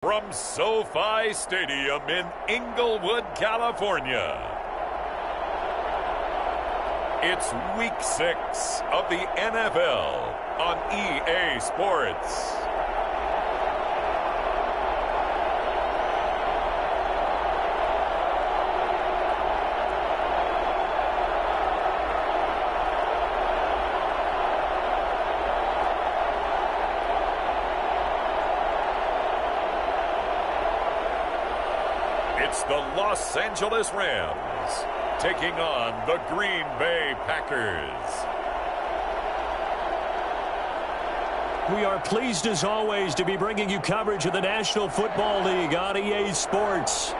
From SoFi Stadium in Inglewood, California, it's Week 6 of the NFL on EA Sports. It's the Los Angeles Rams taking on the Green Bay Packers. We are pleased as always to be bringing you coverage of the National Football League on EA Sports.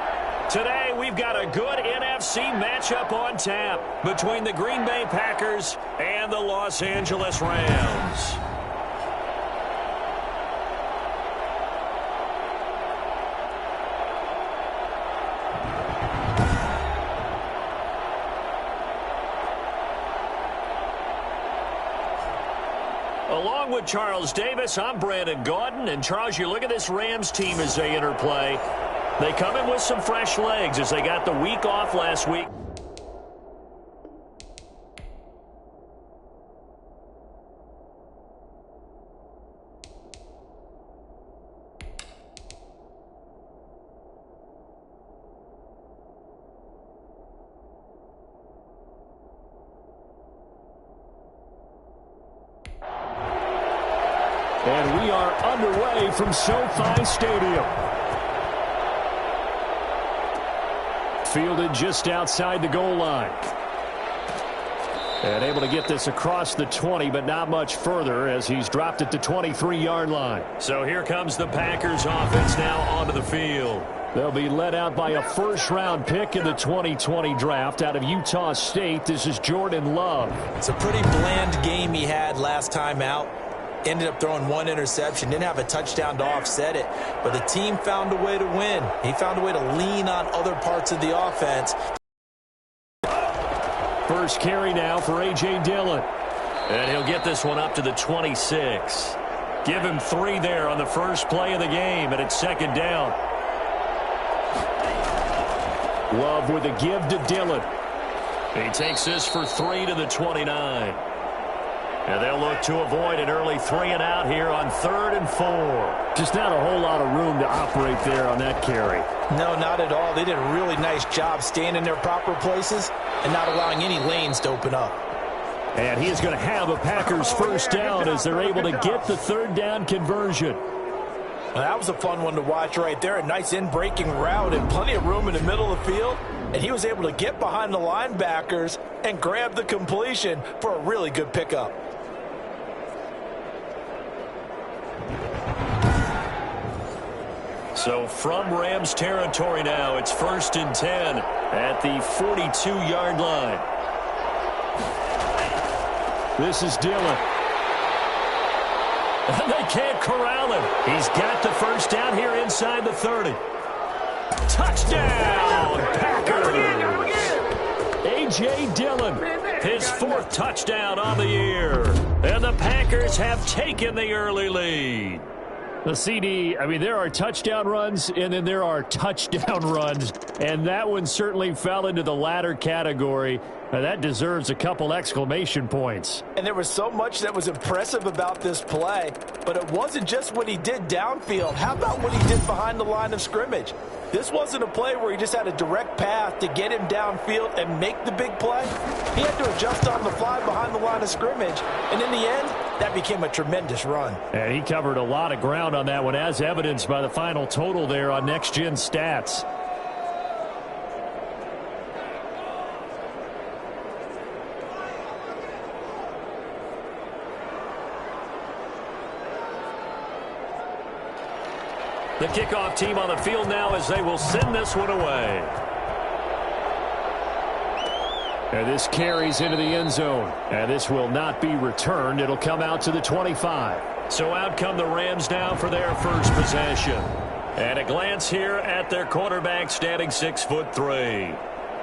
Today we've got a good NFC matchup on tap between the Green Bay Packers and the Los Angeles Rams. Along with Charles Davis, I'm Brandon Gaudin. And Charles, you look at this Rams team as they interplay. They come in with some fresh legs as they got the week off last week. And we are underway from SoFi Stadium. Fielded just outside the goal line. And able to get this across the 20, but not much further as he's dropped it to 23-yard line. So here comes the Packers offense now onto the field. They'll be led out by a first-round pick in the 2020 draft out of Utah State. This is Jordan Love. It's a pretty bland game he had last time out. Ended up throwing one interception, didn't have a touchdown to offset it, but the team found a way to win. He found a way to lean on other parts of the offense. First carry now for A.J. Dillon. And he'll get this one up to the 26. Give him 3 there on the first play of the game, and it's second down. Love with a give to Dillon. He takes this for 3 to the 29. And they'll look to avoid an early 3-and-out here on 3rd and 4. Just not a whole lot of room to operate there on that carry. No, not at all. They did a really nice job staying in their proper places and not allowing any lanes to open up. And he is going to have a Packers first down as they're able to get the 3rd down conversion. Well, that was a fun one to watch right there. A nice in-breaking route and plenty of room in the middle of the field. And he was able to get behind the linebackers and grab the completion for a really good pickup. So from Rams territory now, it's 1st and 10 at the 42-yard line. This is Dillon. And they can't corral him. He's got the first down here inside the 30. Touchdown, Packers! A.J. Dillon, his 4th touchdown on the year. And the Packers have taken the early lead. The CD, I mean, there are touchdown runs, and then there are touchdown runs, and that one certainly fell into the latter category. That deserves a couple exclamation points. And there was so much that was impressive about this play, but it wasn't just what he did downfield. How about what he did behind the line of scrimmage? This wasn't a play where he just had a direct path to get him downfield and make the big play. He had to adjust on the fly behind the line of scrimmage, and in the end, that became a tremendous run. And he covered a lot of ground on that one, as evidenced by the final total there on Next Gen Stats. The kickoff team on the field now as they will send this one away. And this carries into the end zone. And this will not be returned. It'll come out to the 25. So out come the Rams now for their first possession. And a glance here at their quarterback, standing 6'3".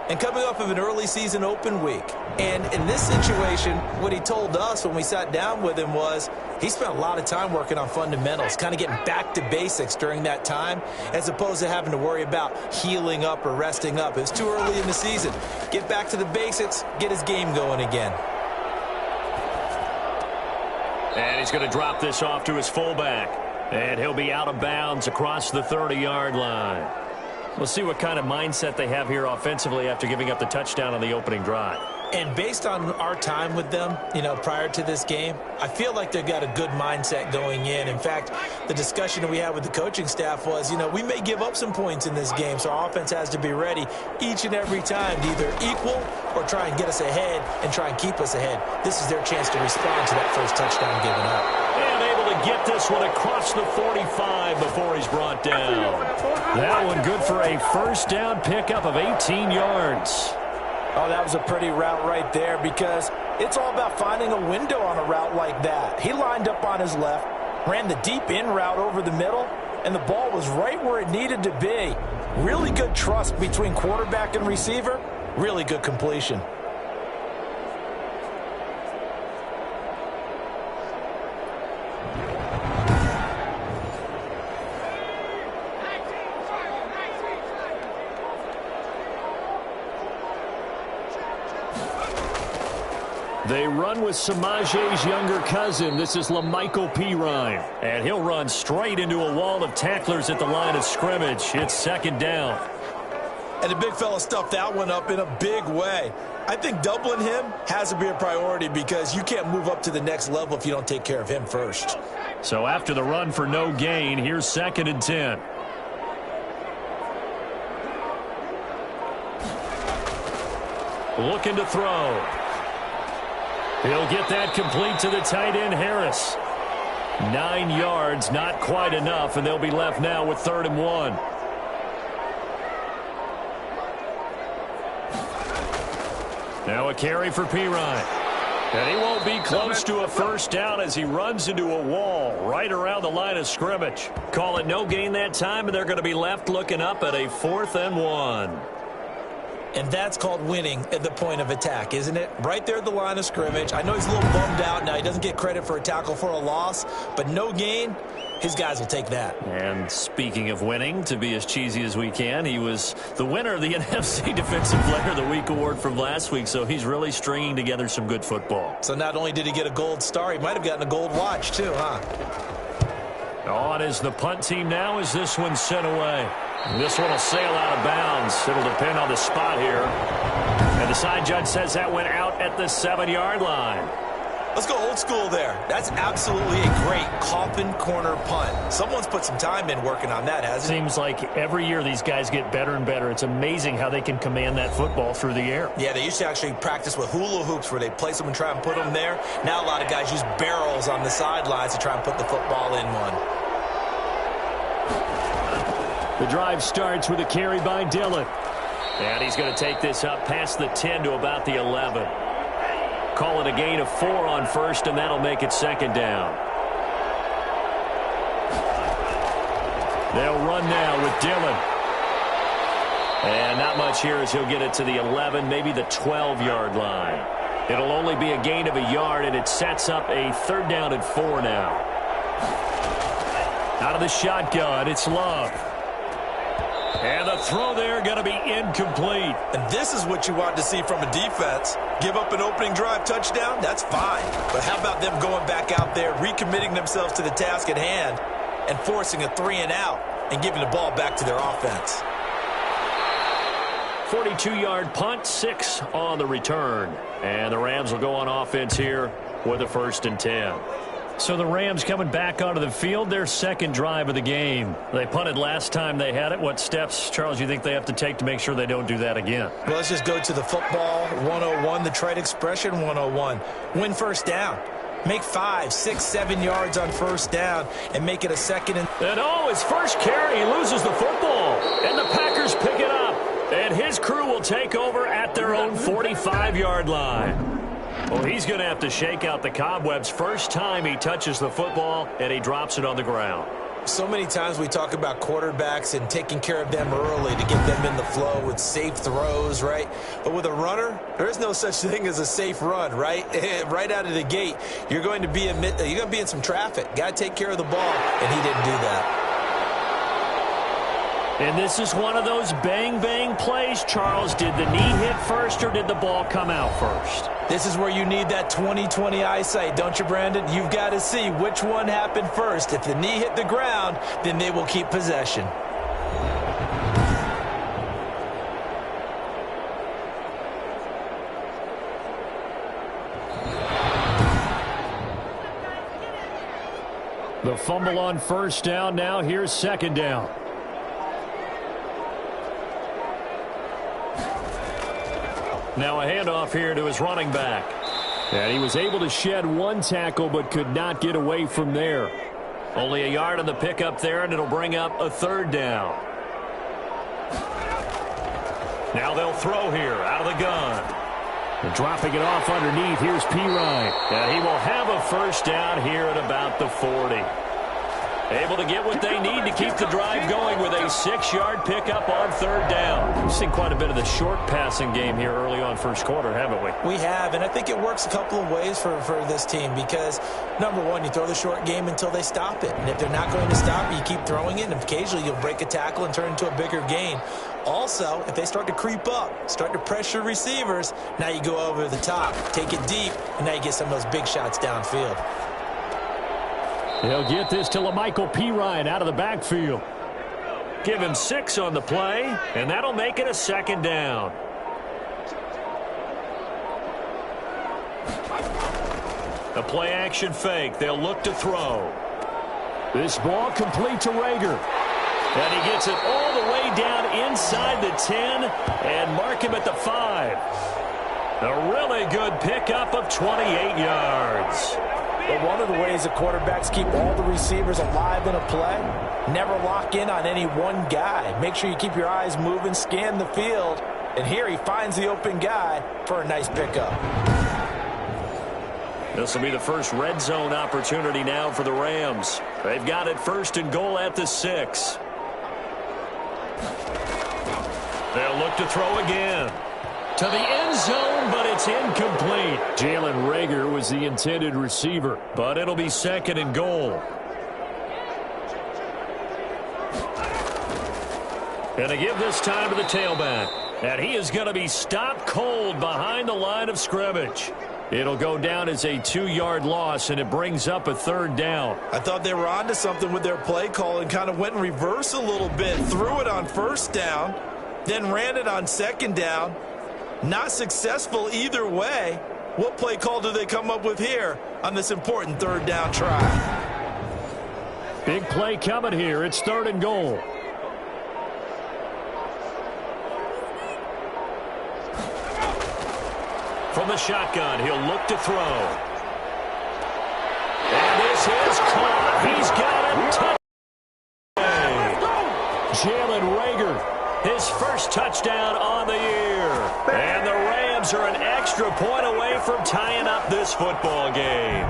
and coming off of an early season open week. And in this situation, what he told us when we sat down with him was he spent a lot of time working on fundamentals, kind of getting back to basics during that time, as opposed to having to worry about healing up or resting up. It's too early in the season. Get back to the basics, get his game going again. And he's going to drop this off to his fullback. And he'll be out of bounds across the 30-yard line. We'll see what kind of mindset they have here offensively after giving up the touchdown on the opening drive. And based on our time with them, prior to this game, I feel like they've got a good mindset going in. In fact, the discussion that we had with the coaching staff was, we may give up some points in this game, so our offense has to be ready each and every time to either equal or try and get us ahead and try and keep us ahead. This is their chance to respond to that first touchdown given up. And able to get this one across the 45 before he's brought down. That one good for a first down pickup of 18 yards. Oh, that was a pretty route right there because it's all about finding a window on a route like that. He lined up on his left, ran the deep in route over the middle, and the ball was right where it needed to be. Really good trust between quarterback and receiver. Really good completion. They run with Samaje's younger cousin. This is LaMichael Pirine. And he'll run straight into a wall of tacklers at the line of scrimmage. It's second down. And the big fella stuffed that one up in a big way. I think doubling him has to be a priority because you can't move up to the next level if you don't take care of him first. So after the run for no gain, here's 2nd and 10. Looking to throw. He'll get that complete to the tight end, Harris. 9 yards, not quite enough, and they'll be left now with 3rd and 1. Now a carry for Pirine. And he won't be close to a first down as he runs into a wall right around the line of scrimmage. Call it no gain that time, and they're going to be left looking up at a 4th and 1. And that's called winning at the point of attack, isn't it? Right there at the line of scrimmage. I know he's a little bummed out now. He doesn't get credit for a tackle for a loss, but no gain, his guys will take that. And speaking of winning, to be as cheesy as we can, he was the winner of the NFC Defensive Player of the Week award from last week, so he's really stringing together some good football. So not only did he get a gold star, he might have gotten a gold watch too, huh? On is the punt team now as this one's sent away. This one will sail out of bounds. It'll depend on the spot here. And the side judge says that went out at the 7-yard line. Let's go old school there. That's absolutely a great coffin corner punt. Someone's put some time in working on that, hasn't it? Seems like every year these guys get better and better. It's amazing how they can command that football through the air. Yeah, they used to actually practice with hula hoops where they place them and try and put them there. Now a lot of guys use barrels on the sidelines to try and put the football in one. The drive starts with a carry by Dillon. And he's going to take this up past the 10 to about the 11. Call it a gain of 4 on first, and that'll make it 2nd down. They'll run now with Dillon. And not much here as he'll get it to the 11, maybe the 12-yard line. It'll only be a gain of a yard, and it sets up a 3rd down and 4 now. Out of the shotgun, it's Love. And the throw there going to be incomplete. And this is what you want to see from a defense. Give up an opening drive touchdown, that's fine. But how about them going back out there, recommitting themselves to the task at hand, and forcing a 3-and-out and giving the ball back to their offense. 42-yard punt, 6 on the return. And the Rams will go on offense here with a 1st and 10. So the Rams coming back onto the field, their 2nd drive of the game. They punted last time they had it. What steps, Charles, you think they have to take to make sure they don't do that again? Well, let's just go to the football 101, the trade expression 101. Win first down. Make 5, 6, 7 yards on first down and make it a 2nd and... And his first carry, he loses the football. And the Packers pick it up. And his crew will take over at their own 45-yard line. Well, he's going to have to shake out the cobwebs. First time he touches the football, and he drops it on the ground. so many times we talk about quarterbacks and taking care of them early to get them in the flow with safe throws, right? But with a runner, there is no such thing as a safe run, right? Right out of the gate, you're going to be in some traffic. Got to take care of the ball, and he didn't do that. And this is one of those bang-bang plays, Charles. Did the knee hit first or did the ball come out first? This is where you need that 20/20 eyesight, don't you, Brandon? You've got to see which one happened first. If the knee hit the ground, then they will keep possession. The fumble on first down. Now here's second down. Now a handoff here to his running back. And he was able to shed one tackle but could not get away from there. Only a yard on the pickup there, and it'll bring up a third down. Now they'll throw here out of the gun. And dropping it off underneath, here's Pirine. And he will have a first down here at about the 40. Able to get what they need to keep the drive going with a 6-yard pickup on third down. We've seen quite a bit of the short passing game here early on first quarter, haven't we? We have, and I think it works a couple of ways for this team because, number one, you throw the short game until they stop it. And if they're not going to stop it, you keep throwing it, and occasionally you'll break a tackle and turn into a bigger gain. Also, if they start to creep up, start to pressure receivers, now you go over the top, take it deep, and now you get some of those big shots downfield. He'll get this to LaMichael Pirine out of the backfield. Give him 6 on the play, and that'll make it a second down. A play-action fake. They'll look to throw. This ball complete to Rager. And he gets it all the way down inside the 10 and mark him at the 5. A really good pickup of 28 yards. But one of the ways the quarterbacks keep all the receivers alive in a play, never lock in on any one guy. Make sure you keep your eyes moving, scan the field. And here he finds the open guy for a nice pickup. This will be the first red zone opportunity now for the Rams. They've got it first and goal at the 6. They'll look to throw again. To the end zone, but it's incomplete. Jalen Rager was the intended receiver, but it'll be second and goal. And to give this time to the tailback. And he is going to be stopped cold behind the line of scrimmage. It'll go down as a 2-yard loss, and it brings up a third down. I thought they were onto something with their play call and kind of went in reverse a little bit. Threw it on first down, then ran it on second down. Not successful either way. What play call do they come up with here on this important third down try? Big play coming here. It's third and goal. From the shotgun, he'll look to throw. And this is caught. He's got it. Jalen Rager. His first touchdown on the year. And the Rams are an extra point away from tying up this football game.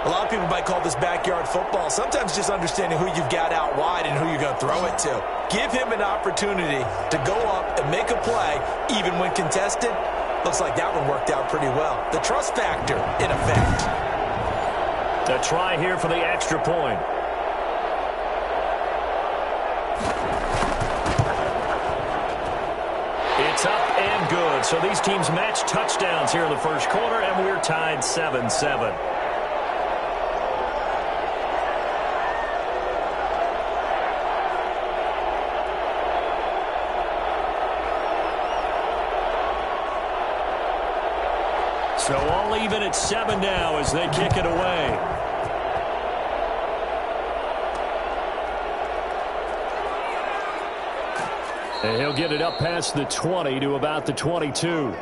A lot of people might call this backyard football. Sometimes just understanding who you've got out wide and who you're going to throw it to. Give him an opportunity to go up and make a play, even when contested. Looks like that one worked out pretty well. The trust factor, in effect. A try here for the extra point. It's up and good. So these teams match touchdowns here in the first quarter, and we're tied 7-7. So all even at 7 now as they kick it away. And he'll get it up past the 20 to about the 22.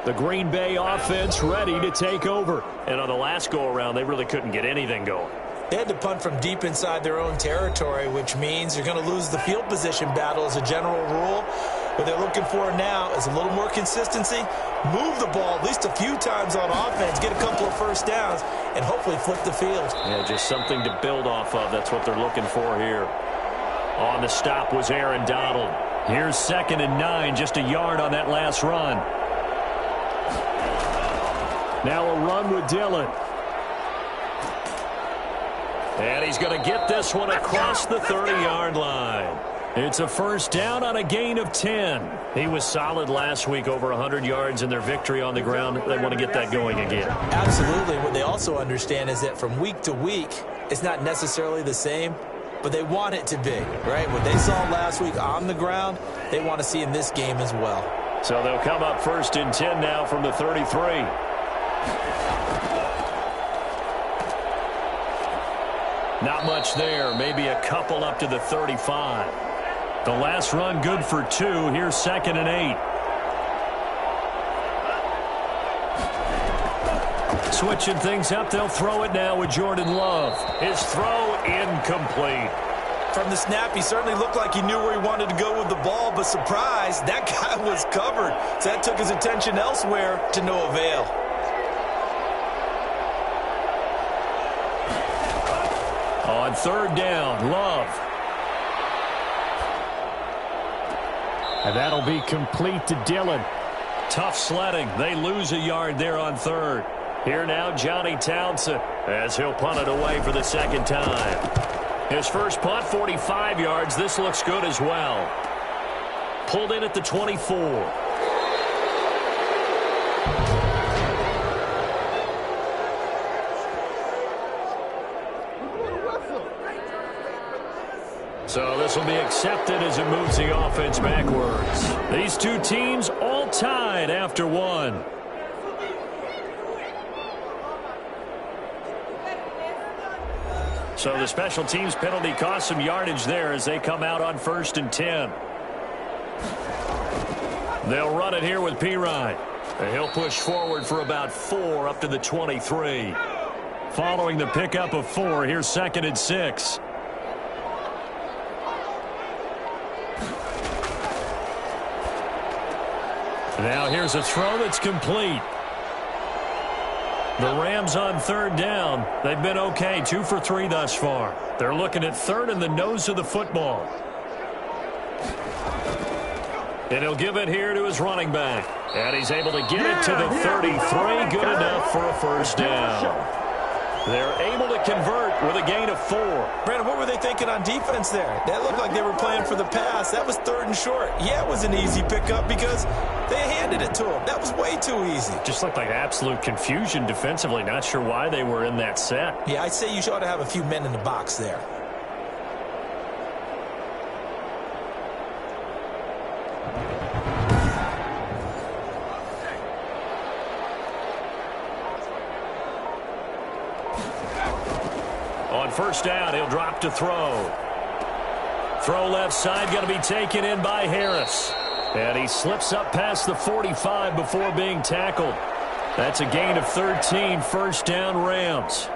The Green Bay offense ready to take over. And on the last go-around, they really couldn't get anything going. They had to punt from deep inside their own territory, which means you're going to lose the field position battle as a general rule. What they're looking for now is a little more consistency move the ball at least a few times on offense, get a couple of first downs, and hopefully flip the field. Yeah, just something to build off of. That's what they're looking for here. On the stop was Aaron Donald. Here's 2nd and 9, just a yard on that last run. Now a run with Dillon. And he's going to get this one across the 30-yard line. It's a first down on a gain of 10. He was solid last week, over 100 yards in their victory on the ground. They want to get that going again. Absolutely. What they also understand is that from week to week, it's not necessarily the same, but they want it to be, right? What they saw last week on the ground, they want to see in this game as well. So they'll come up 1st and 10 now from the 33. Not much there, maybe a couple up to the 35. The last run good for 2. Here's 2nd and 8. Switching things up, they'll throw it now with Jordan Love. His throw incomplete. From the snap, he certainly looked like he knew where he wanted to go with the ball, but surprise, that guy was covered. So that took his attention elsewhere to no avail. On 3rd down, Love. And that'll be complete to Dillon. Tough sledding. They lose a yard there on 3rd. Here now, Johnny Townsend, as he'll punt it away for the 2nd time. His first punt, 45 yards. This looks good as well. Pulled in at the 24. So this will be accepted as it moves the offense backwards. These two teams all tied after 1. So the special teams penalty cost some yardage there as they come out on 1st and 10. They'll run it here with Pirine. He'll push forward for about 4 up to the 23. Following the pickup of 4, here's 2nd and 6. Now here's a throw that's complete. The Rams on 3rd down. They've been okay, 2 for 3 thus far. They're looking at 3rd in the nose of the football. And he'll give it here to his running back. And he's able to get it to the 33. Good enough for a first down. They're able to convert with a gain of 4. Brandon, what were they thinking on defense there? That looked like they were playing for the pass. That was 3rd and short. Yeah, it was an easy pickup because they handed it to him. That was way too easy. Just looked like absolute confusion defensively. Not sure why they were in that set. Yeah, I'd say you ought to have a few men in the box there. On 1st down, he'll drop to throw. Throw left side, going to be taken in by Harris. And he slips up past the 45 before being tackled. That's a gain of 13, 1st down Rams.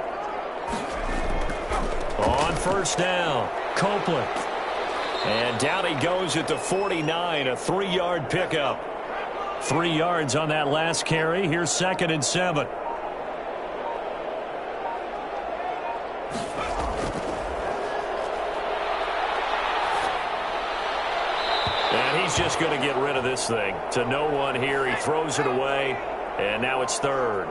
On 1st down, Copeland. And down he goes at the 49, a 3-yard pickup. 3 yards on that last carry. Here's 2nd and 7. He's just going to get rid of this thing. To no one here. He throws it away. And now it's 3rd.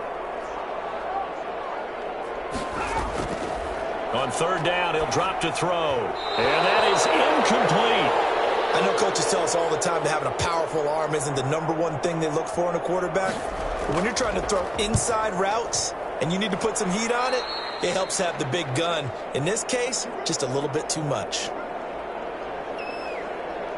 On 3rd down, he'll drop to throw. And that is incomplete. I know coaches tell us all the time that having a powerful arm isn't the #1 thing they look for in a quarterback. But when you're trying to throw inside routes and you need to put some heat on it, it helps have the big gun. In this case, just a little bit too much.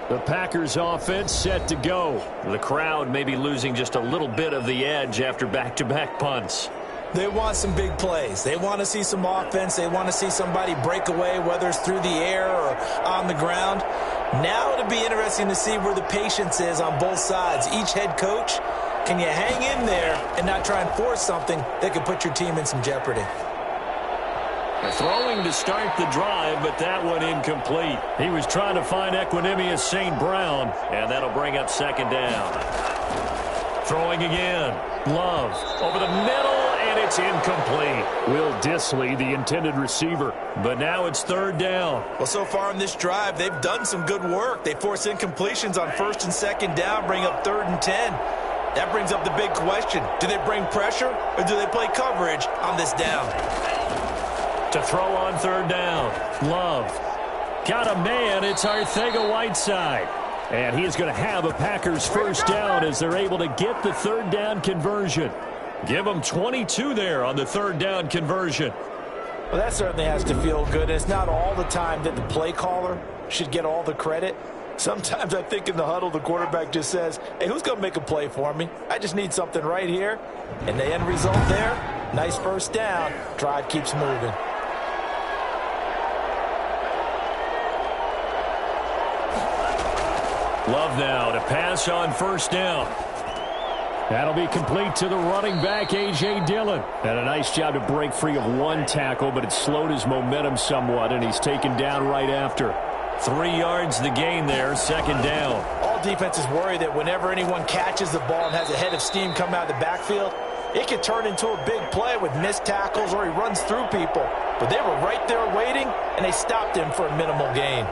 The Packers offense set to go. The crowd may be losing just a little bit of the edge after back-to-back punts. They want some big plays. They want to see some offense. They want to see somebody break away, whether it's through the air or on the ground. Now it'll be interesting to see where the patience is on both sides. Each head coach, can you hang in there and not try and force something that could put your team in some jeopardy? Throwing to start the drive, but that one incomplete. He was trying to find Equanimous St. Brown, and that'll bring up 2nd down. Throwing again. Love over the middle, and it's incomplete. Will Dissly, the intended receiver. But now it's third down. Well, so far in this drive, they've done some good work. They force incompletions on first and second down, bring up 3rd and 10. That brings up the big question. Do they bring pressure, or do they play coverage on this down? To throw on 3rd down. Love. Got a man. It's Arcega-Whiteside. And he's going to have a Packers first down as they're able to get the 3rd down conversion. Give them 22 there on the 3rd down conversion. Well, that certainly has to feel good. It's not all the time that the play caller should get all the credit. Sometimes I think in the huddle, the quarterback just says, hey, who's going to make a play for me? I just need something right here. And the end result there, nice first down. Drive keeps moving. Love now to pass on first down. That'll be complete to the running back, A.J. Dillon. And a nice job to break free of one tackle, but it slowed his momentum somewhat, and he's taken down right after. 3 yards the gain there, second down. All defenses worry that whenever anyone catches the ball and has a head of steam come out of the backfield, it could turn into a big play with missed tackles or he runs through people. But they were right there waiting, and they stopped him for a minimal gain.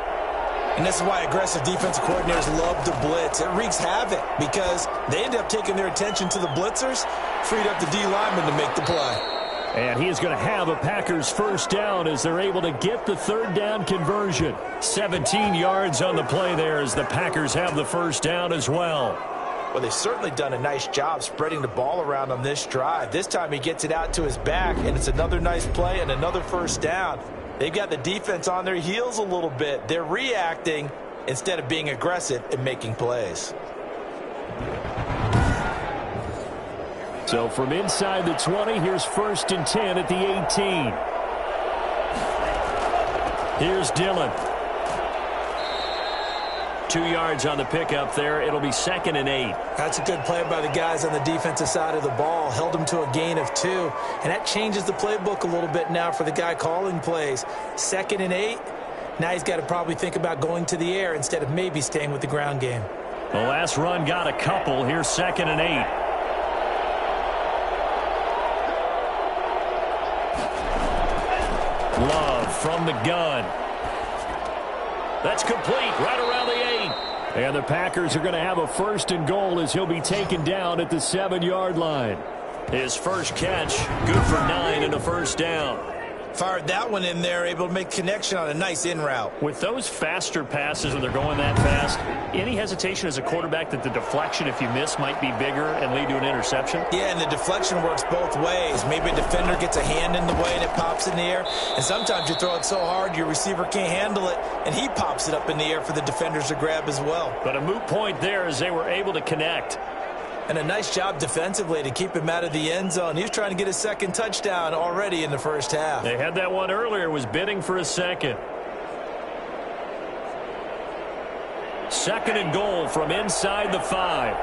And this is why aggressive defensive coordinators love to blitz. It wreaks havoc because they end up taking their attention to the blitzers, freed up the D lineman to make the play. And he is going to have a Packers first down as they're able to get the 3rd down conversion. 17 yards on the play there as the Packers have the first down as well. Well, they've certainly done a nice job spreading the ball around on this drive. This time he gets it out to his back, and it's another nice play and another first down. They've got the defense on their heels a little bit. They're reacting instead of being aggressive and making plays. So from inside the 20, here's 1st and 10 at the 18. Here's Dillon. 2 yards on the pickup there. It'll be 2nd and 8. That's a good play by the guys on the defensive side of the ball. Held them to a gain of 2. And that changes the playbook a little bit now for the guy calling plays. 2nd and 8. Now he's got to probably think about going to the air instead of maybe staying with the ground game. The last run got a couple. Here's 2nd and 8. Love from the gun. That's complete right around the 8. And the Packers are going to have a 1st and goal as he'll be taken down at the 7-yard line. His first catch, good for 9 and a first down. Fired that one in there, able to make connection on a nice in route. With those faster passes when they're going that fast, any hesitation as a quarterback that the deflection, if you miss, might be bigger and lead to an interception? Yeah, and the deflection works both ways. Maybe a defender gets a hand in the way and it pops in the air. And sometimes you throw it so hard your receiver can't handle it, and he pops it up in the air for the defenders to grab as well. But a moot point there as they were able to connect. And a nice job defensively to keep him out of the end zone. He was trying to get his 2nd touchdown already in the first half. They had that one earlier, was bidding for a 2nd. 2nd and goal from inside the 5.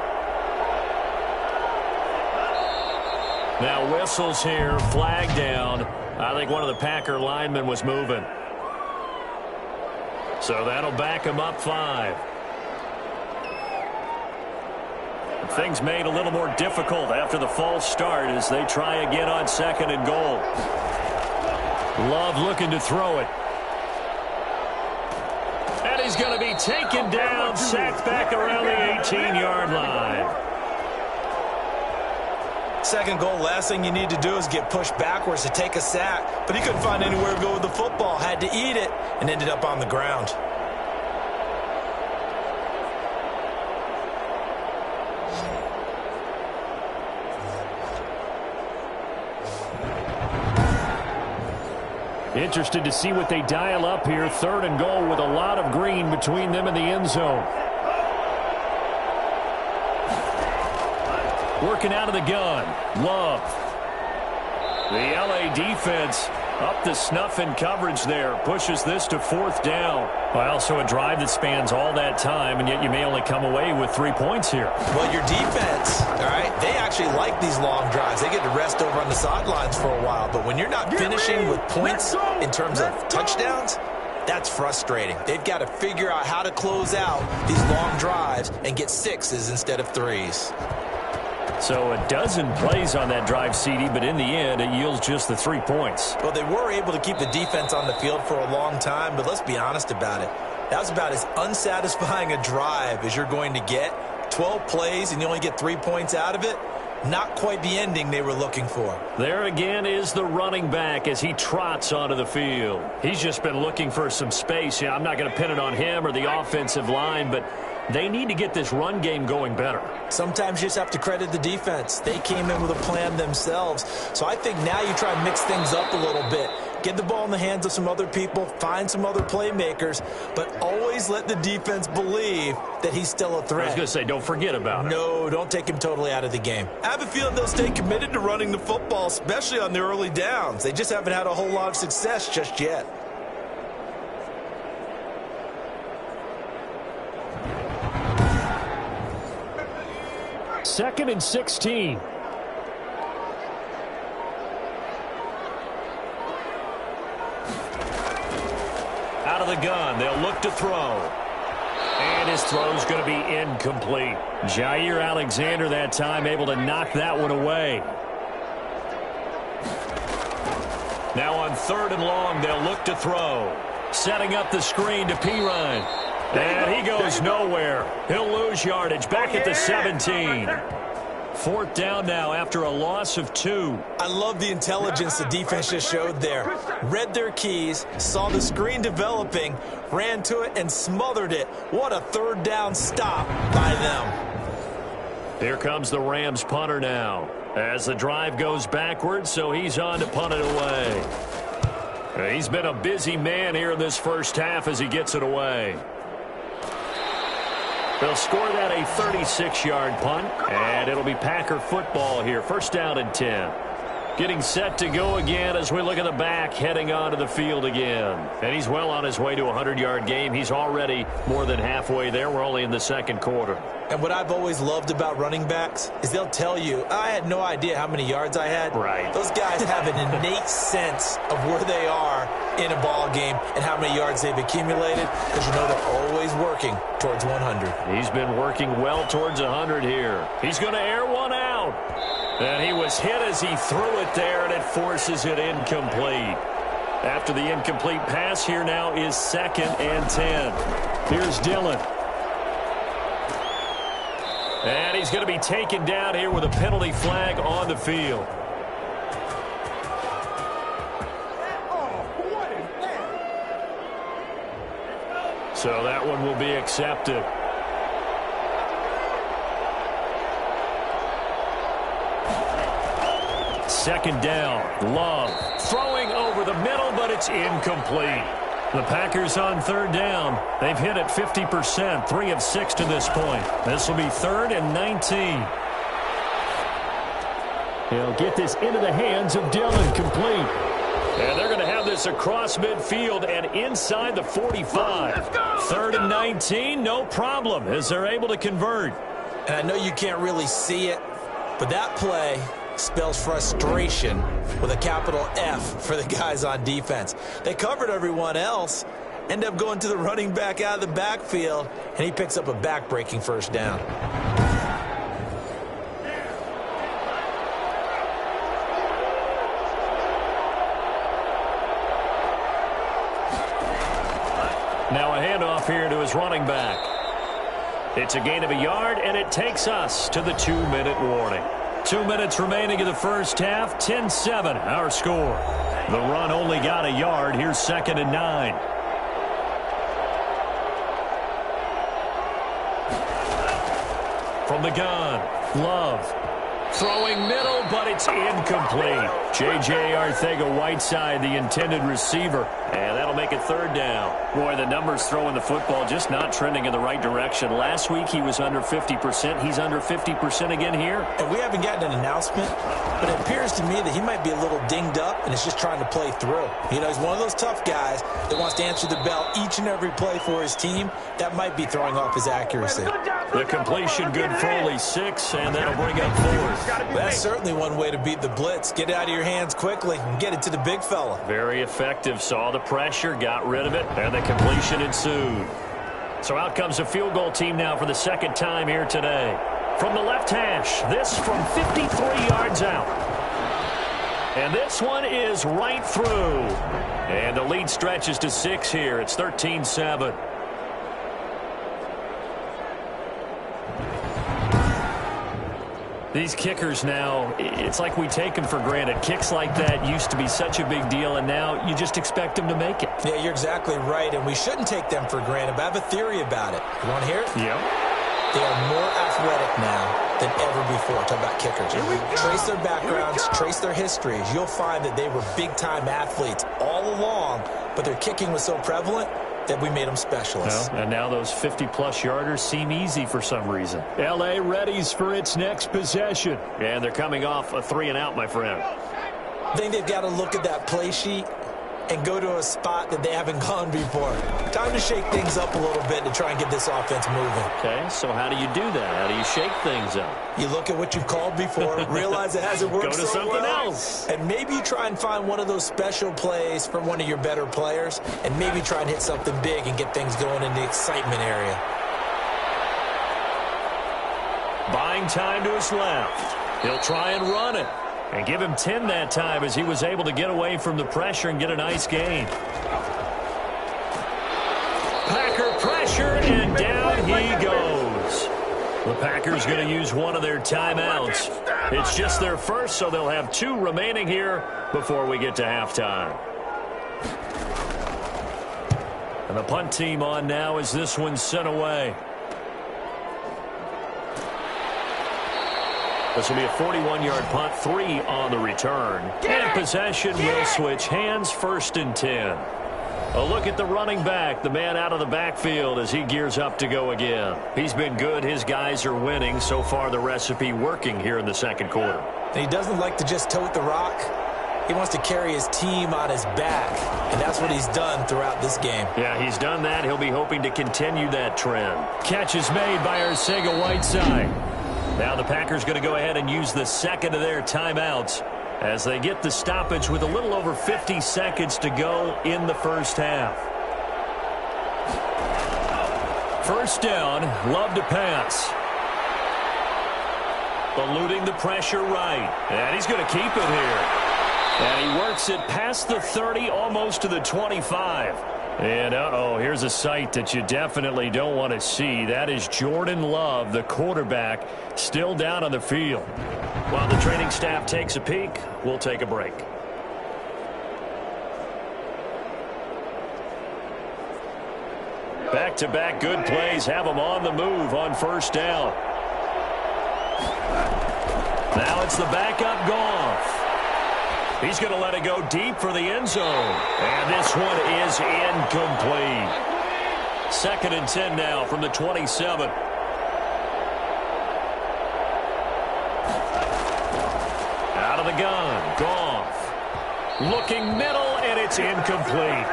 Now whistles here, flag down. I think one of the Packer linemen was moving. So that'll back him up 5. Things made a little more difficult after the false start as they try again on 2nd and goal. Love looking to throw it. And he's going to be taken down, sacked back around the 18-yard line. 2nd goal, last thing you need to do is get pushed backwards to take a sack. But he couldn't find anywhere to go with the football, had to eat it, and ended up on the ground. Interested to see what they dial up here. 3rd and goal with a lot of green between them and the end zone. Working out of the gun. Love. The LA defense up to snuff in coverage there. Pushes this to 4th down. Well, so a drive that spans all that time, and yet you may only come away with 3 points here. Well, your defense, all right, they actually like these long drives. They get to rest over on the sidelines for a while. But when you're not finishing with points in terms of touchdowns, that's frustrating. They've got to figure out how to close out these long drives and get 6s instead of 3s. So a dozen plays on that drive, CD, but in the end, it yields just the 3 points. Well, they were able to keep the defense on the field for a long time, but let's be honest about it. That was about as unsatisfying a drive as you're going to get. 12 plays and you only get 3 points out of it. Not quite the ending they were looking for. There again is the running back as he trots onto the field. He's just been looking for some space. Yeah, I'm not going to pin it on him or the offensive line, but they need to get this run game going better. Sometimes you just have to credit the defense. They came in with a plan themselves. So I think now you try and mix things up a little bit. Get the ball in the hands of some other people, find some other playmakers, but always let the defense believe that he's still a threat. I was going to say, don't forget about it. No, don't take him totally out of the game. I have a feeling they'll stay committed to running the football, especially on the early downs. They just haven't had a whole lot of success just yet. Second and 16. Out of the gun, they'll look to throw. And his throw's going to be incomplete. Jair Alexander that time able to knock that one away. Now on 3rd and long, they'll look to throw. Setting up the screen to Pirine. And he goes nowhere. He'll lose yardage back at the 17. 4th down now after a loss of 2. I love the intelligence the defense just showed there. Read their keys, saw the screen developing, ran to it, and smothered it. What a 3rd down stop by them. Here comes the Rams punter now. As the drive goes backwards, so he's on to punt it away. He's been a busy man here in this first half as he gets it away. They'll score that a 36-yard punt, and it'll be Packer football here. 1st down and 10. Getting set to go again as we look at the back heading onto the field again. And he's well on his way to a 100-yard game. He's already more than halfway there. We're only in the 2nd quarter. And what I've always loved about running backs is they'll tell you, I had no idea how many yards I had. Right. Those guys have an innate sense of where they are in a ball game and how many yards they've accumulated, because you know they're always working towards 100. He's been working well towards 100 here. He's going to air one out. And he was hit as he threw it there, and it forces it incomplete. After the incomplete pass, here now is 2nd and 10. Here's Dillon. And he's going to be taken down here with a penalty flag on the field. So that one will be accepted. Second down, Love throwing over the middle, but it's incomplete. The Packers on 3rd down. They've hit it 50%, 3 of 6 to this point. This will be 3rd and 19. He'll get this into the hands of Dillon, complete. And they're going to have this across midfield and inside the 45. 3rd and 19, no problem, as they're able to convert. And I know you can't really see it, but that play spells frustration with a capital F for the guys on defense. They covered everyone else, end up going to the running back out of the backfield, and he picks up a back-breaking 1st down. Now a handoff here to his running back. It's a gain of a yard, and it takes us to the 2-minute warning. 2 minutes remaining in the first half. 10-7 our score. The run only got a yard. Here's 2nd and 9. From the gun, Love. Throwing middle, but it's incomplete. J.J. Arcega-Whiteside, the intended receiver. And that'll make it 3rd down. Boy, the numbers throwing the football just not trending in the right direction. Last week he was under 50%. He's under 50% again here. And we haven't gotten an announcement, but it appears to me that he might be a little dinged up and is just trying to play through. You know, he's one of those tough guys that wants to answer the bell each and every play for his team. That might be throwing off his accuracy. The completion good for only 6, and that'll bring up 4th. That's certainly one way to beat the blitz. Get it out of your hands quickly and get it to the big fella. Very effective. Saw the pressure, got rid of it, and the completion ensued. So out comes the field goal team now for the 2nd time here today. From the left hash, this from 53 yards out. And this one is right through. And the lead stretches to 6 here. It's 13-7. These kickers now, it's like we take them for granted. Kicks like that used to be such a big deal, and now you just expect them to make it. Yeah, you're exactly right, and we shouldn't take them for granted, but I have a theory about it. You want to hear it? Yeah. They are more athletic now than ever before. Talk about kickers. Trace their backgrounds, trace their histories. You'll find that they were big-time athletes all along, but their kicking was so prevalent that we made them specialists. Well, and now those 50-plus yarders seem easy for some reason. L.A. readies for its next possession. And they're coming off a 3-and-out, my friend. I think they've got to look at that play sheet and go to a spot that they haven't gone before. Time to shake things up a little bit to try and get this offense moving. Okay, so how do you do that? How do you shake things up? You look at what you've called before, realize it hasn't worked Go to so something well, else. and maybe you try and find one of those special plays from one of your better players, and maybe try and hit something big and get things going in the excitement area. Buying time to his left. He'll try and run it. And give him 10 that time as he was able to get away from the pressure and get a nice gain. Packer pressure, and down he goes. The Packers going to use one of their timeouts. It's just their first, so they'll have 2 remaining here before we get to halftime. And the punt team on now as this one's sent away. This will be a 41-yard punt, 3 on the return. And possession will switch hands, 1st and 10. A look at the running back, the man out of the backfield as he gears up to go again. He's been good. His guys are winning. So far, the recipe working here in the second quarter. And he doesn't like to just tote the rock. He wants to carry his team on his back, and that's what he's done throughout this game. Yeah, he's done that. He'll be hoping to continue that trend. Catch is made by Arcega-Whiteside. Now the Packers going to go ahead and use the second of their timeouts as they get the stoppage with a little over 50 seconds to go in the first half. First down, Love to pass. Eluding the pressure right. And he's going to keep it here. And he works it past the 30, almost to the 25. And, here's a sight that you definitely don't want to see. That is Jordan Love, the quarterback, still down on the field. While the training staff takes a peek, we'll take a break. Back-to-back good plays have them on the move on first down. Now it's the backup Goff. He's going to let it go deep for the end zone. And this one is incomplete. 2nd and 10 now from the 27. Out of the gun, Goff. Looking middle, and it's incomplete.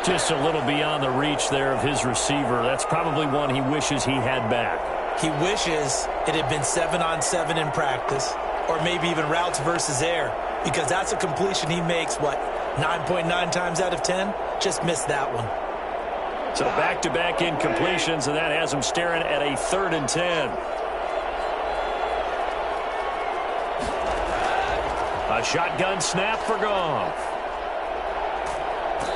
Just a little beyond the reach there of his receiver. That's probably one he wishes he had back. He wishes it had been 7-on-7 in practice, or maybe even routes versus air. Because that's a completion he makes, 9.9 times out of 10? Just missed that one. So back-to-back incompletions, and that has him staring at a 3rd and 10. A shotgun snap for Goff.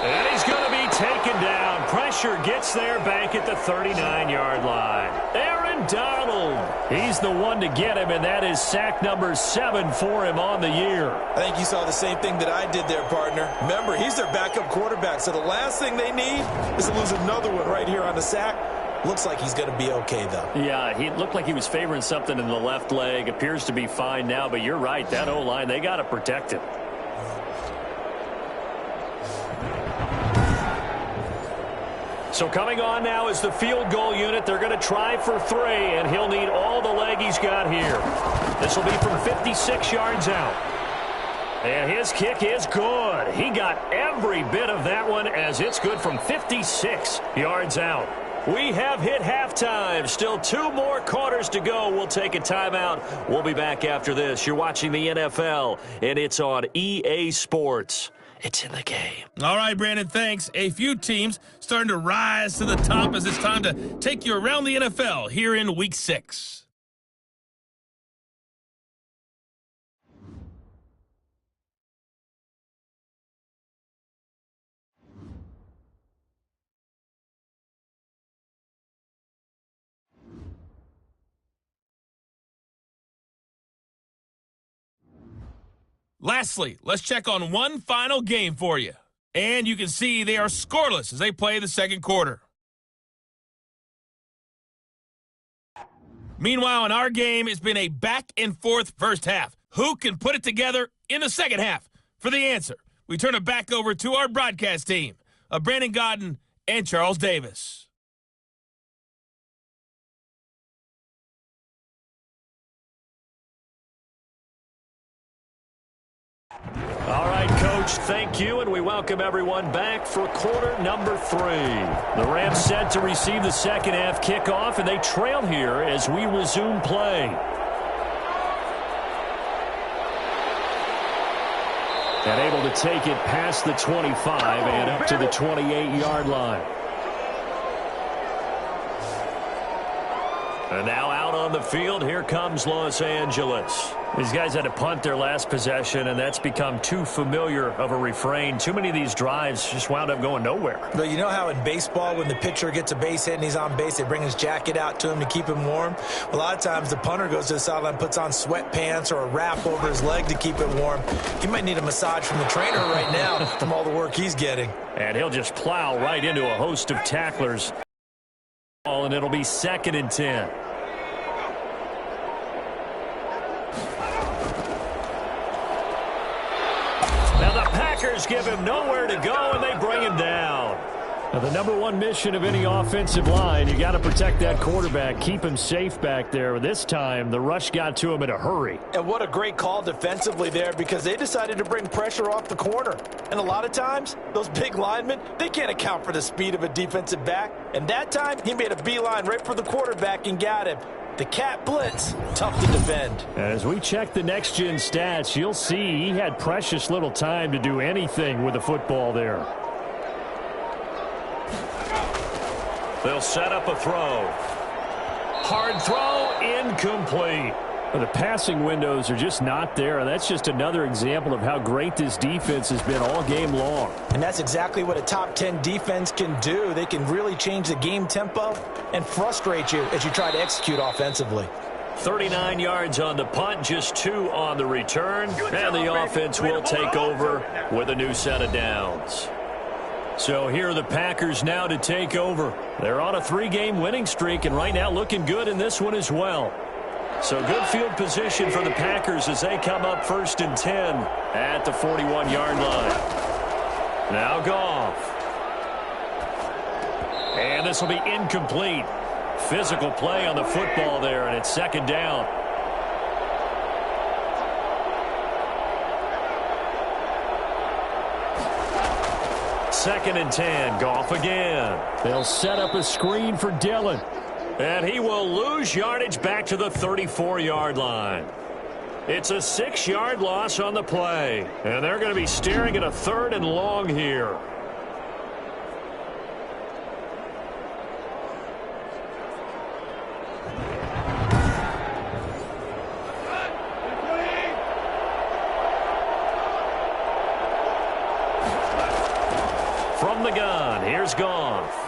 And he's going to be taken down. Pressure gets there back at the 39-yard line. Aaron Donald. He's the one to get him, and that is sack number 7 for him on the year. I think you saw the same thing that I did there, partner. Remember, he's their backup quarterback, so the last thing they need is to lose another one right here on the sack. Looks like he's going to be okay, though. Yeah, he looked like he was favoring something in the left leg. Appears to be fine now, but you're right. That O-line, they got to protect him. So coming on now is the field goal unit. They're going to try for 3, and he'll need all the leg he's got here. This will be from 56 yards out. And his kick is good. He got every bit of that one as it's good from 56 yards out. We have hit halftime. Still 2 more quarters to go. We'll take a timeout. We'll be back after this. You're watching the NFL, and it's on EA Sports. It's in the game. All right, Brandon, thanks. A few teams starting to rise to the top as it's time to take you around the NFL here in Week 6. Lastly, let's check on one final game for you. And you can see they are scoreless as they play the second quarter. Meanwhile, in our game, it's been a back-and-forth first half. Who can put it together in the second half? For the answer, we turn it back over to our broadcast team of Brandon Godden and Charles Davis. All right, Coach, thank you, and we welcome everyone back for quarter number 3. The Rams set to receive the second half kickoff, and they trail here as we resume play. And able to take it past the 25 and up to the 28-yard line. And now out on the field, here comes Los Angeles. These guys had to punt their last possession, and that's become too familiar of a refrain. Too many of these drives just wound up going nowhere. But you know how in baseball, when the pitcher gets a base hit and he's on base, they bring his jacket out to him to keep him warm? A lot of times the punter goes to the sideline, puts on sweatpants or a wrap over his leg to keep it warm. He might need a massage from the trainer right now from all the work he's getting. And he'll just plow right into a host of tacklers. And it'll be 2nd and 10. Packers give him nowhere to go, and they bring him down. Now, the number one mission of any offensive line, you got to protect that quarterback, keep him safe back there. This time, the rush got to him in a hurry. And what a great call defensively there, because they decided to bring pressure off the corner. And a lot of times, those big linemen, they can't account for the speed of a defensive back. And that time, he made a beeline right for the quarterback and got him. The cat blitz, tough to defend. As we check the next-gen stats, you'll see he had precious little time to do anything with the football there. They'll set up a throw. Hard throw, incomplete. Well, the passing windows are just not there, and that's just another example of how great this defense has been all game long. And that's exactly what a top 10 defense can do. They can really change the game tempo and frustrate you as you try to execute offensively. 39 yards on the punt, just 2 on the return, and the offense will take over with a new set of downs. So here are the Packers now to take over. They're on a 3-game winning streak, and right now looking good in this one as well. So good field position for the Packers as they come up 1st and 10 at the 41-yard line. Now Goff. And this will be incomplete. Physical play on the football there, and it's 2nd down. Second and 10, Goff again. They'll set up a screen for Dillon. And he will lose yardage back to the 34-yard line. It's a 6-yard loss on the play. And they're going to be staring at a 3rd and long here. From the gun, here's Goff.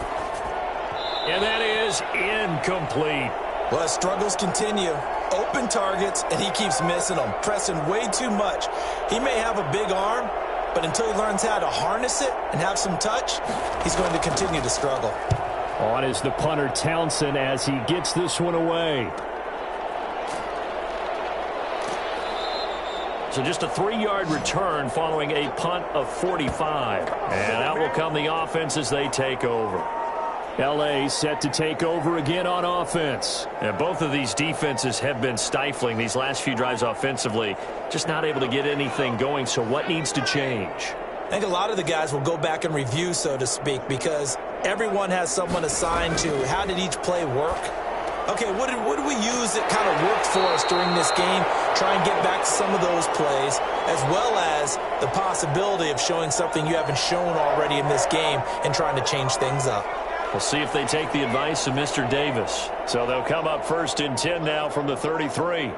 And that is incomplete. Well, his struggles continue. Open targets, and he keeps missing them, pressing way too much. He may have a big arm, but until he learns how to harness it and have some touch, he's going to continue to struggle. On is the punter, Townsend, as he gets this one away. So just a 3-yard return following a punt of 45. And out will come the offense as they take over. L.A. set to take over again on offense. And both of these defenses have been stifling these last few drives offensively. Just not able to get anything going, so what needs to change? I think a lot of the guys will go back and review, so to speak, because everyone has someone assigned to how did each play work. Okay, what did we use that kind of worked for us during this game? Try and get back to some of those plays, as well as the possibility of showing something you haven't shown already in this game and trying to change things up. We'll see if they take the advice of Mr. Davis. So they'll come up 1st and 10 now from the 33.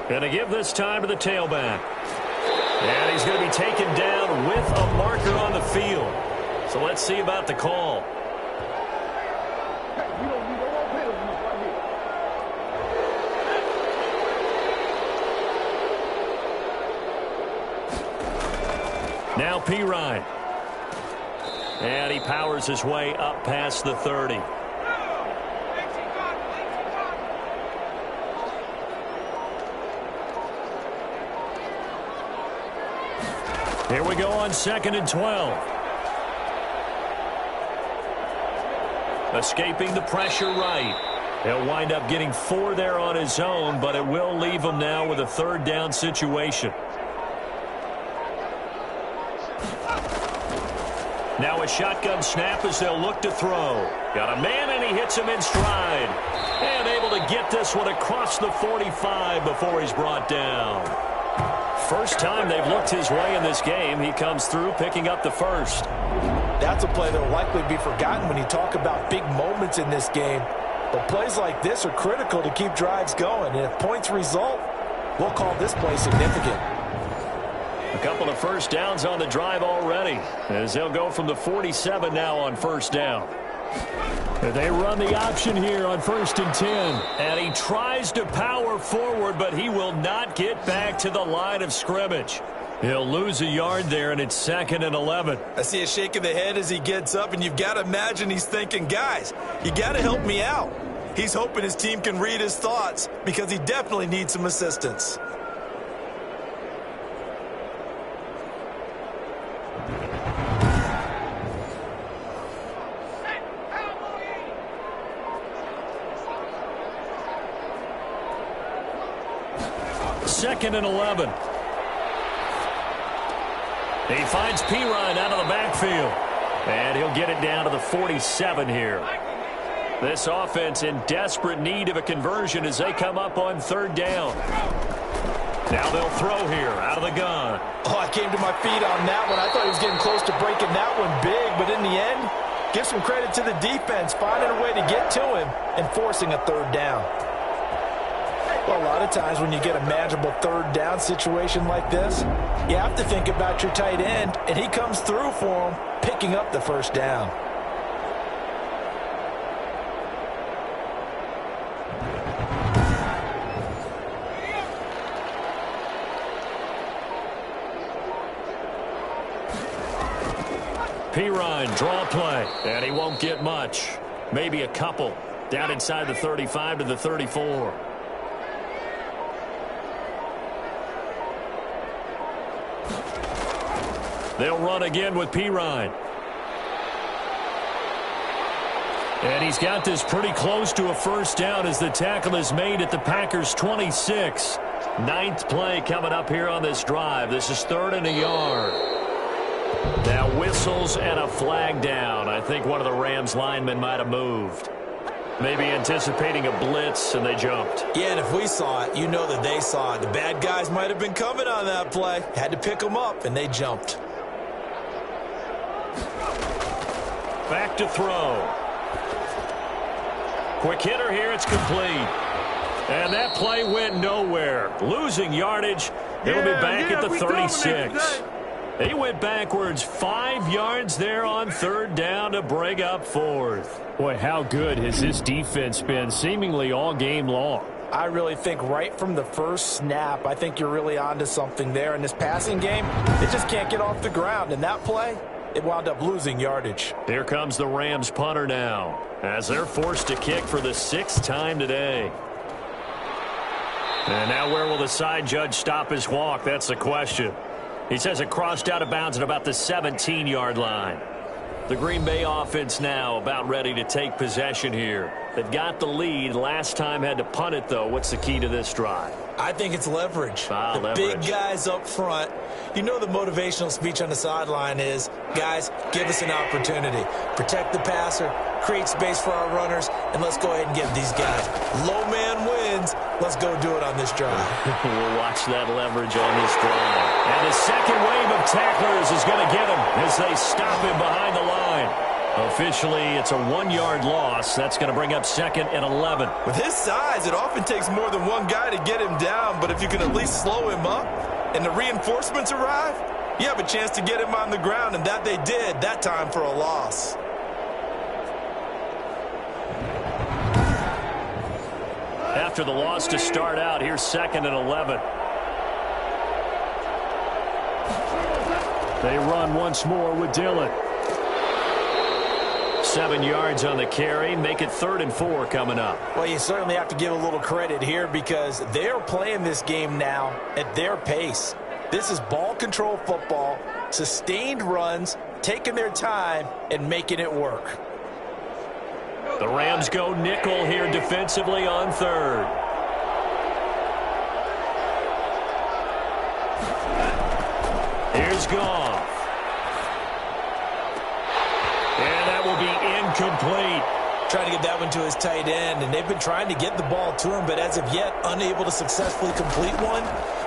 Going to give this time to the tailback. And he's going to be taken down with a marker on the field. So let's see about the call. Now Pirine. And he powers his way up past the 30. Here we go on 2nd and 12. Escaping the pressure right. He'll wind up getting 4 there on his own, but it will leave him now with a 3rd down situation. Now a shotgun snap as they'll look to throw. Got a man, and he hits him in stride. And able to get this one across the 45 before he's brought down. First time they've looked his way in this game. He comes through picking up the first. That's a play that will likely be forgotten when you talk about big moments in this game. But plays like this are critical to keep drives going. And if points result, we'll call this play significant. A couple of first downs on the drive already, as they'll go from the 47 now on 1st down. They run the option here on 1st and 10. And he tries to power forward, but he will not get back to the line of scrimmage. He'll lose a yard there, and it's 2nd and 11. I see a shake of the head as he gets up, and you've got to imagine he's thinking, guys, you got to help me out. He's hoping his team can read his thoughts because he definitely needs some assistance. Second and 11. He finds Pirine out of the backfield. And he'll get it down to the 47 here. This offense in desperate need of a conversion as they come up on 3rd down. Now they'll throw here out of the gun. Oh, I came to my feet on that one. I thought he was getting close to breaking that one big, but in the end, give some credit to the defense, finding a way to get to him and forcing a 3rd down. Well, a lot of times when you get a manageable 3rd down situation like this, you have to think about your tight end, and he comes through for him, picking up the 1st down. Pirine, draw play, and he won't get much. Maybe a couple. Down inside the 35 to the 34. They'll run again with Pirine. And he's got this pretty close to a 1st down as the tackle is made at the Packers' 26. 9th play coming up here on this drive. This is 3rd and a yard. Now whistles and a flag down. I think one of the Rams linemen might have moved. Maybe anticipating a blitz, and they jumped. Yeah, and if we saw it, you know that they saw it. The bad guys might have been coming on that play. Had to pick them up, and they jumped. Back to throw. Quick hitter here. It's complete. And that play went nowhere. Losing yardage. It'll be back at the 36. He went backwards 5 yards there on 3rd down to bring up 4th. Boy, how good has this defense been seemingly all game long? I really think right from the first snap, I think you're really onto something there. In this passing game, they just can't get off the ground. And that play, it wound up losing yardage. Here comes the Rams punter now as they're forced to kick for the 6th time today. And now where will the side judge stop his walk? That's the question. He says it crossed out of bounds at about the 17-yard line. The Green Bay offense now about ready to take possession here. They've got the lead. Last time had to punt it, though. What's the key to this drive? I think it's leverage. The big guys up front. You know the motivational speech on the sideline is, guys, give us an opportunity. Protect the passer, create space for our runners, and let's go ahead and give these guys. Low man wins. Let's go do it on this drive. We'll watch that leverage on this drive. And the second wave of tacklers is going to get him as they stop him behind the line. Officially, it's a 1-yard loss. That's going to bring up 2nd and 11. With his size, it often takes more than one guy to get him down, but if you can at least slow him up and the reinforcements arrive, you have a chance to get him on the ground, and that they did that time for a loss. After the loss to start out, here's 2nd and 11. They run once more with Dillon. 7 yards on the carry. Make it 3rd and 4 coming up. Well, you certainly have to give a little credit here because they're playing this game now at their pace. This is ball control football, sustained runs, taking their time, and making it work. The Rams go nickel here defensively on 3rd. Here's Goff. And that will be incomplete. Trying to get that one to his tight end, and they've been trying to get the ball to him, but as of yet, unable to successfully complete one.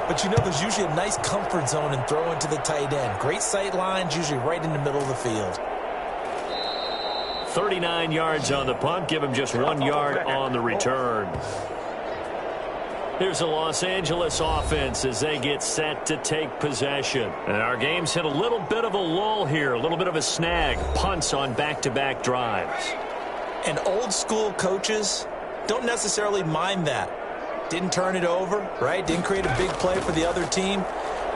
But you know, there's usually a nice comfort zone in throwing to the tight end. Great sight lines, usually right in the middle of the field. 39 yards on the punt. Give him just 1 yard on the return. Here's the Los Angeles offense as they get set to take possession. And our game's hit a little bit of a lull here, a little bit of a snag. Punts on back-to-back drives. And old-school coaches don't necessarily mind that. Didn't turn it over, right? Didn't create a big play for the other team.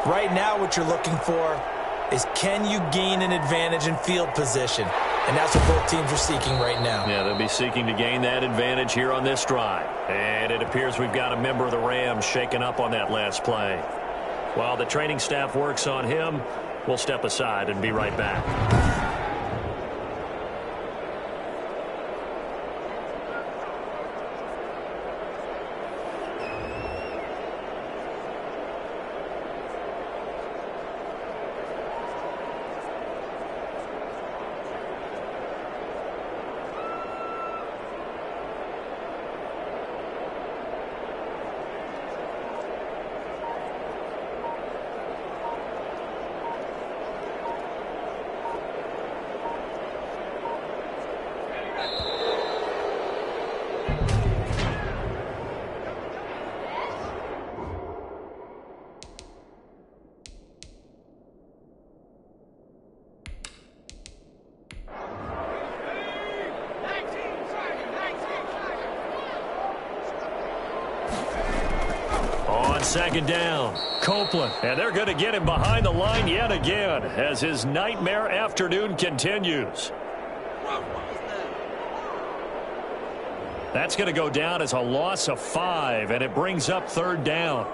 Right now what you're looking for is, can you gain an advantage in field position? And that's what both teams are seeking right now. Yeah, they'll be seeking to gain that advantage here on this drive. And it appears we've got a member of the Rams shaken up on that last play. While the training staff works on him, we'll step aside and be right back. Second down, Copeland. And they're going to get him behind the line yet again as his nightmare afternoon continues. That's going to go down as a loss of 5, and it brings up 3rd down.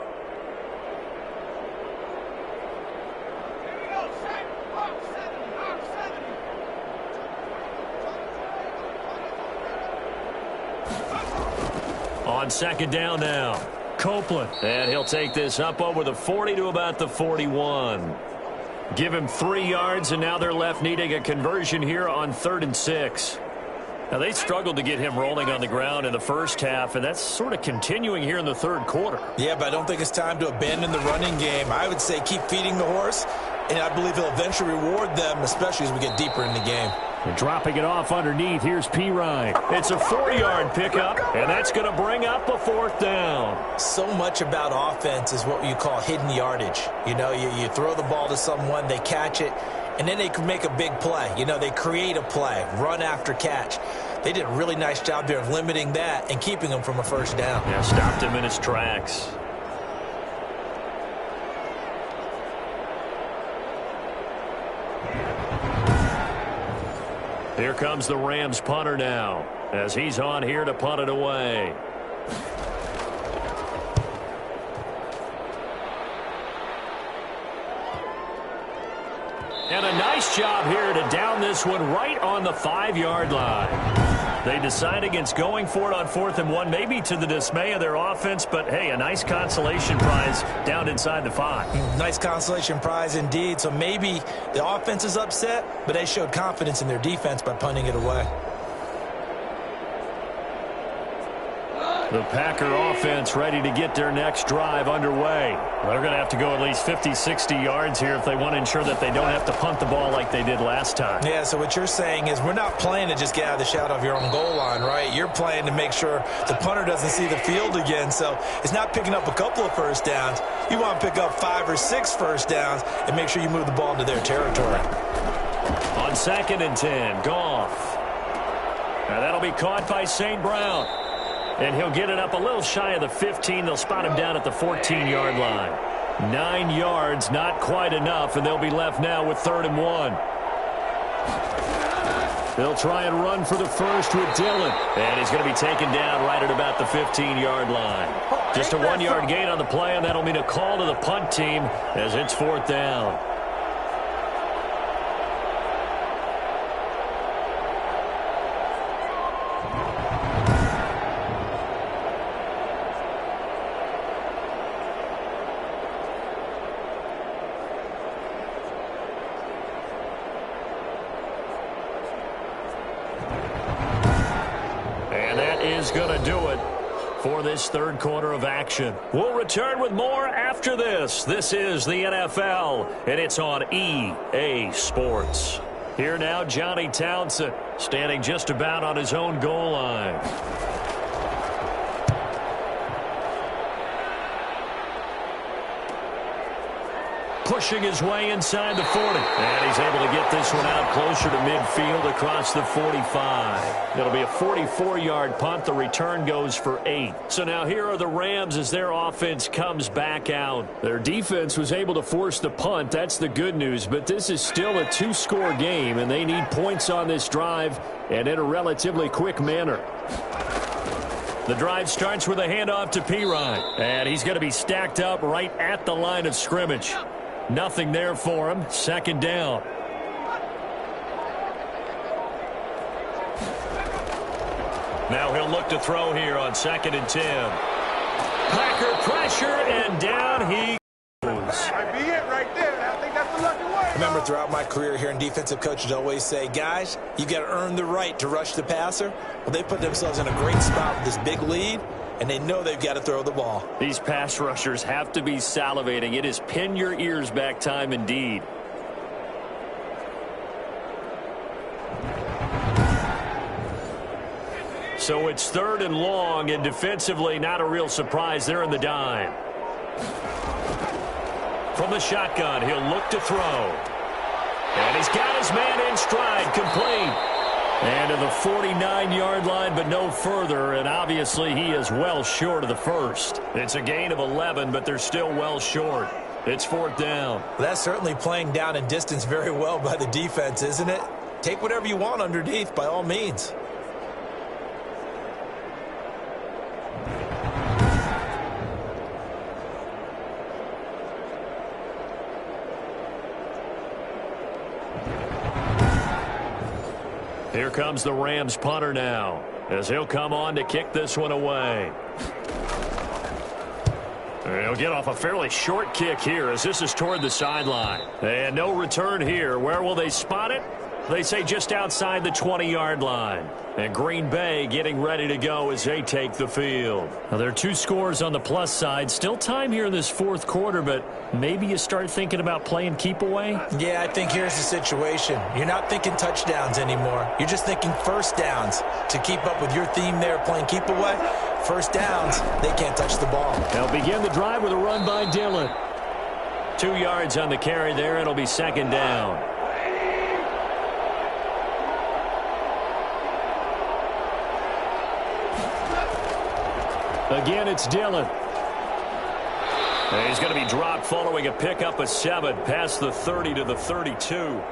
On 2nd down now, Copeland. And he'll take this up over the 40 to about the 41. Give him 3 yards, and now they're left needing a conversion here on 3rd and 6. Now, they struggled to get him rolling on the ground in the first half, and that's sort of continuing here in the 3rd quarter. Yeah, but I don't think it's time to abandon the running game. I would say keep feeding the horse, and I believe he'll eventually reward them, especially as we get deeper in the game. And dropping it off underneath, here's Pirine. It's a 4-yard pickup, and that's going to bring up a 4th down. So much about offense is what you call hidden yardage. You know, you throw the ball to someone, they catch it, and then they can make a big play. You know, they create a play, run after catch. They did a really nice job there of limiting that and keeping him from a 1st down. Yeah, stopped him in his tracks. Here comes the Rams punter now as he's on here to punt it away. And a nice job here to down this one right on the 5-yard line. They decide against going for it on 4th and 1, maybe to the dismay of their offense, but hey, a nice consolation prize down inside the 5. Nice consolation prize indeed. So maybe the offense is upset, but they showed confidence in their defense by punting it away. The Packer offense ready to get their next drive underway. They're going to have to go at least 50, 60 yards here if they want to ensure that they don't have to punt the ball like they did last time. Yeah, so what you're saying is we're not playing to just get out of the shadow of your own goal line, right? You're playing to make sure the punter doesn't see the field again. So it's not picking up a couple of 1st downs. You want to pick up 5 or 6 1st downs and make sure you move the ball into their territory. On 2nd and 10, Goff. Now that'll be caught by St. Brown. And he'll get it up a little shy of the 15. They'll spot him down at the 14-yard line. 9 yards, not quite enough, and they'll be left now with 3rd and 1. They'll try and run for the first with Dillon. And he's going to be taken down right at about the 15-yard line. Just a 1-yard gain on the play, and that'll mean a call to the punt team as it's 4th down. Going to do it for this 3rd quarter of action. We'll return with more after this. This is the NFL, and it's on EA Sports. Here now, Johnny Townsend, standing just about on his own goal line. Pushing his way inside the 40. And he's able to get this one out closer to midfield across the 45. It'll be a 44-yard punt. The return goes for 8. So now here are the Rams as their offense comes back out. Their defense was able to force the punt. That's the good news. But this is still a 2-score game, and they need points on this drive and in a relatively quick manner. The drive starts with a handoff to Pirine. And he's going to be stacked up right at the line of scrimmage. Nothing there for him. 2nd down. Now he'll look to throw here on 2nd and 10. Packer pressure, and down he goes. Might be it right there. I think that's the lucky one. Remember, throughout my career here in defensive coaches always say, guys, you got to earn the right to rush the passer. Well, they put themselves in a great spot with this big lead, and they know they've got to throw the ball. These pass rushers have to be salivating. It is pin your ears back time indeed. So it's 3rd and long, and defensively not a real surprise. They're in the dime. From the shotgun, he'll look to throw. And he's got his man in stride, complete. And to the 49-yard line, but no further, and obviously he is well short of the first. It's a gain of 11, but they're still well short. It's 4th down. Well, that's certainly playing down in distance very well by the defense, isn't it? Take whatever you want underneath, by all means. Here comes the Rams punter now, as he'll come on to kick this one away. He'll get off a fairly short kick here as this is toward the sideline. And no return here. Where will they spot it? They say just outside the 20-yard line. And Green Bay getting ready to go as they take the field. Now, there are 2 scores on the plus side. Still time here in this 4th quarter, but maybe you start thinking about playing keep away? Yeah, I think here's the situation. You're not thinking touchdowns anymore. You're just thinking first downs. To keep up with your theme there, playing keep away, first downs, they can't touch the ball. They'll begin the drive with a run by Dillon. 2 yards on the carry there. It'll be 2nd down. Again, it's Dillon. And he's going to be dropped following a pickup of 7 past the 30 to the 32.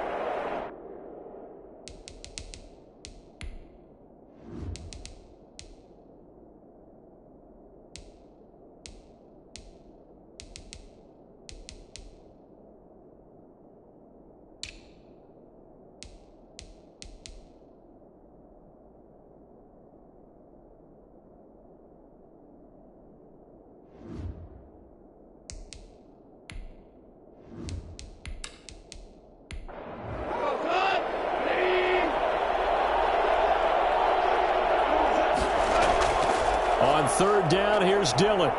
On 3rd down, here's Dillon.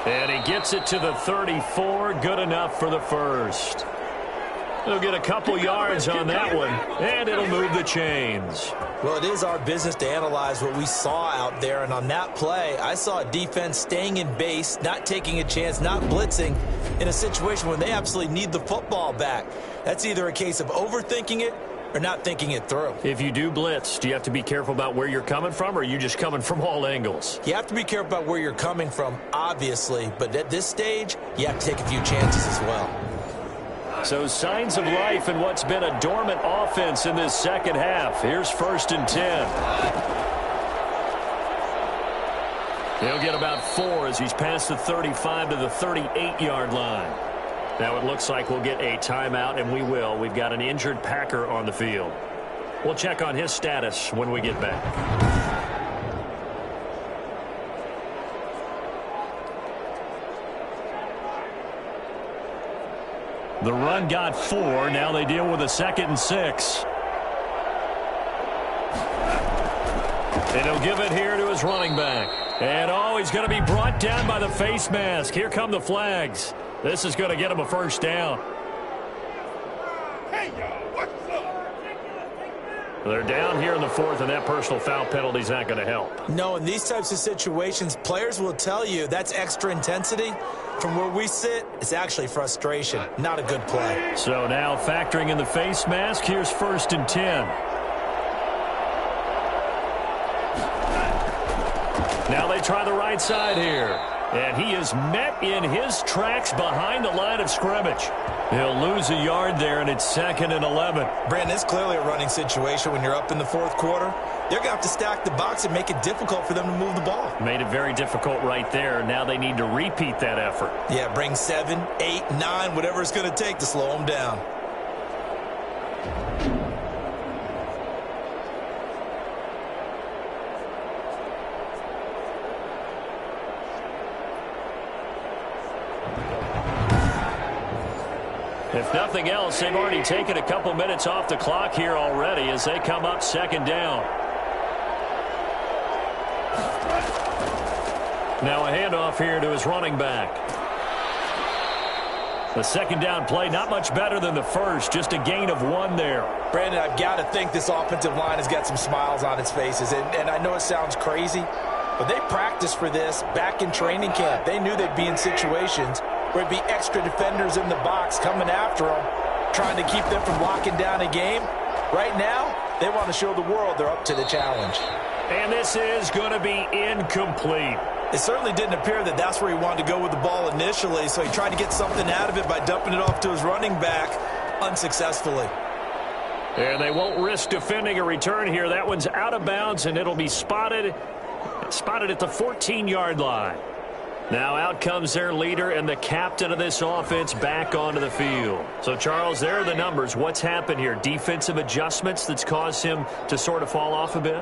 And he gets it to the 34. Good enough for the first. He'll get a couple yards on that one, and it'll move the chains. Well, it is our business to analyze what we saw out there, and on that play, I saw a defense staying in base, not taking a chance, not blitzing, in a situation when they absolutely need the football back. That's either a case of overthinking it or not thinking it through. If you do blitz, do you have to be careful about where you're coming from, or are you just coming from all angles? You have to be careful about where you're coming from, obviously, but at this stage, you have to take a few chances as well. So signs of life in what's been a dormant offense in this second half. Here's 1st and 10. He'll get about 4 as he's past the 35 to the 38-yard line. Now it looks like we'll get a timeout, and we will. We've got an injured Packer on the field. We'll check on his status when we get back. The run got 4. Now they deal with a 2nd and 6. And he'll give it here to his running back. And, he's going to be brought down by the face mask. Here come the flags. This is going to get him a 1st down. Hey, y'all, what's up? They're down here in the 4th, and that personal foul penalty is not going to help. No, in these types of situations, players will tell you that's extra intensity. From where we sit, it's actually frustration. Not a good play. So now factoring in the face mask, here's 1st and 10. Now they try the right side here. And he is met in his tracks behind the line of scrimmage. He'll lose a yard there, and it's 2nd and 11. Brandon, it's clearly a running situation when you're up in the 4th quarter. They're going to have to stack the box and make it difficult for them to move the ball. Made it very difficult right there. Now they need to repeat that effort. Yeah, bring 7, 8, 9, whatever it's going to take to slow them down. If nothing else, they've already taken a couple minutes off the clock here already as they come up 2nd down. Now a handoff here to his running back. The 2nd down play, not much better than the 1st, just a gain of 1 there. Brandon, I've got to think this offensive line has got some smiles on its faces. And I know it sounds crazy, but they practiced for this back in training camp. They knew they'd be in situations where it'd be extra defenders in the box coming after them, trying to keep them from locking down a game. Right now, they want to show the world they're up to the challenge. And this is going to be incomplete. It certainly didn't appear that that's where he wanted to go with the ball initially, so he tried to get something out of it by dumping it off to his running back unsuccessfully. And they won't risk defending a return here. That one's out of bounds, and it'll be spotted at the 14-yard line. Now out comes their leader and the captain of this offense back onto the field. So, Charles, there are the numbers. What's happened here? Defensive adjustments that's caused him to sort of fall off a bit?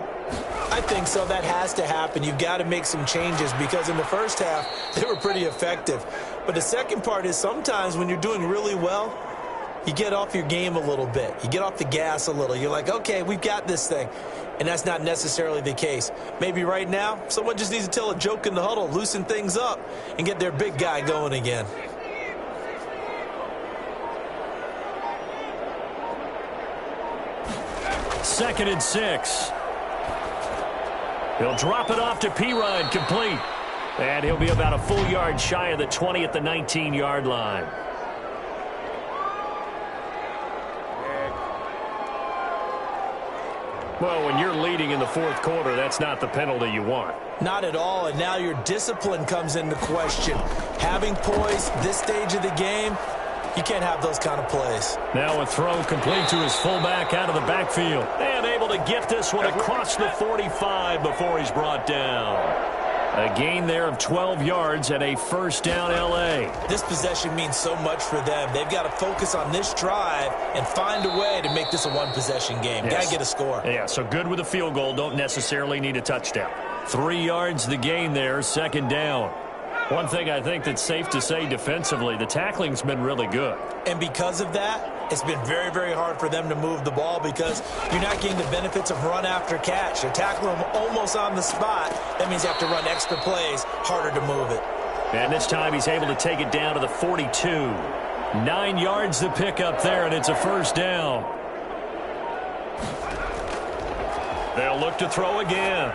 I think so. That has to happen. You've got to make some changes because in the first half, they were pretty effective. But the second part is sometimes when you're doing really well, you get off your game a little bit. You get off the gas a little. You're like, okay, we've got this thing. And that's not necessarily the case. Maybe right now, someone just needs to tell a joke in the huddle, loosen things up, and get their big guy going again. Second and 6. He'll drop it off to Pirine, complete. And he'll be about a full yard shy of the 20 at the 19-yard line. Well, when you're leading in the 4th quarter, that's not the penalty you want. Not at all, and now your discipline comes into question. Having poise this stage of the game, you can't have those kind of plays. Now a throw complete to his fullback out of the backfield. And able to get this one across the 45 before he's brought down. A gain there of 12 yards and a 1st down L.A. This possession means so much for them. They've got to focus on this drive and find a way to make this a one-possession game. Yes. Got to get a score. Yeah, so good with a field goal. Don't necessarily need a touchdown. 3 yards the gain there, 2nd down. One thing I think that's safe to say defensively, the tackling's been really good. And because of that, it's been very, very hard for them to move the ball because you're not getting the benefits of run after catch. You're tackling them almost on the spot. That means you have to run extra plays, harder to move it. And this time he's able to take it down to the 42. 9 yards to pick up there, and it's a 1st down. They'll look to throw again.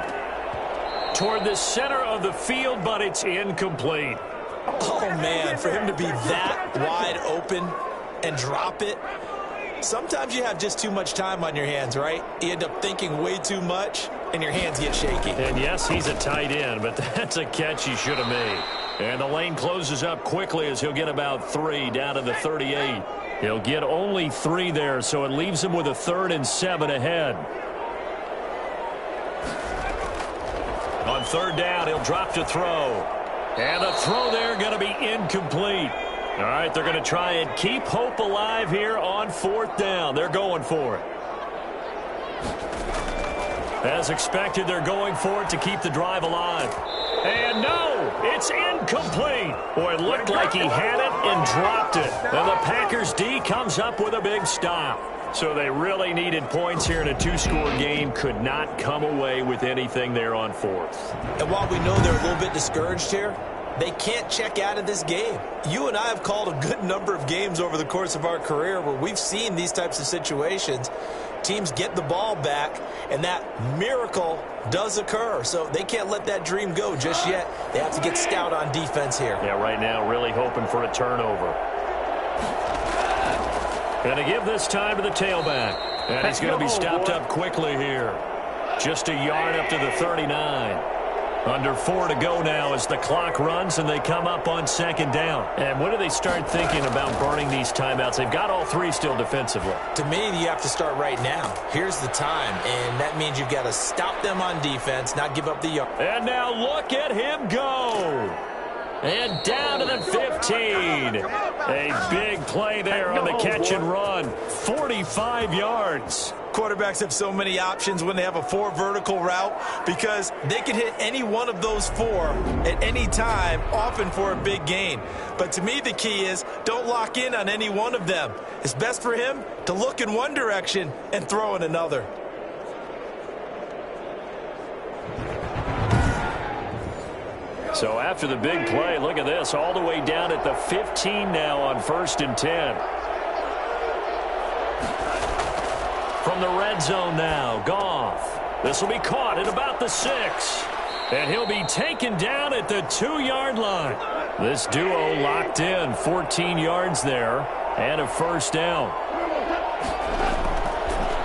Toward the center of the field, but it's incomplete. Oh, man, for him to be that wide open and drop it, Sometimes you have just too much time on your hands, right? You end up thinking way too much, and your hands get shaky. And yes, he's a tight end, but that's a catch he should have made. And the lane closes up quickly as he'll get about 3 down to the 38. He'll get only 3 there, so it leaves him with a 3rd and 7 ahead. On 3rd down, he'll drop to throw. And the throw there going to be incomplete. All right, they're going to try and keep hope alive here on 4th down. They're going for it. As expected, they're going for it to keep the drive alive. And no, it's incomplete. Boy, it looked like he had it and dropped it. And the Packers D comes up with a big stop. So they really needed points here in a 2-score game. Could not come away with anything there on 4th. And while we know they're a little bit discouraged here, they can't check out of this game. You and I have called a good number of games over the course of our career where we've seen these types of situations. Teams get the ball back, and that miracle does occur. So they can't let that dream go just yet. They have to get stout on defense here. Yeah, right now really hoping for a turnover. And to give this time to the tailback. And he's going to be stopped up quickly here. Just a yard up to the 39. Under 4 to go now as the clock runs and they come up on 2nd down. And when do they start thinking about burning these timeouts? They've got all 3 still defensively. To me, you have to start right now. Here's the time, and that means you've got to stop them on defense, not give up the yard. And now look at him go. And down to the 15. A big play there on the catch and run. 45 yards. Quarterbacks have so many options when they have a 4 vertical route because they can hit any one of those 4 at any time, often for a big gain. But to me, the key is don't lock in on any one of them. It's best for him to look in one direction and throw in another. So after the big play, look at this, all the way down at the 15 now on 1st and 10. From the red zone now, Goff. This will be caught at about the 6. And he'll be taken down at the 2-yard line. This duo locked in, 14 yards there, and a 1st down.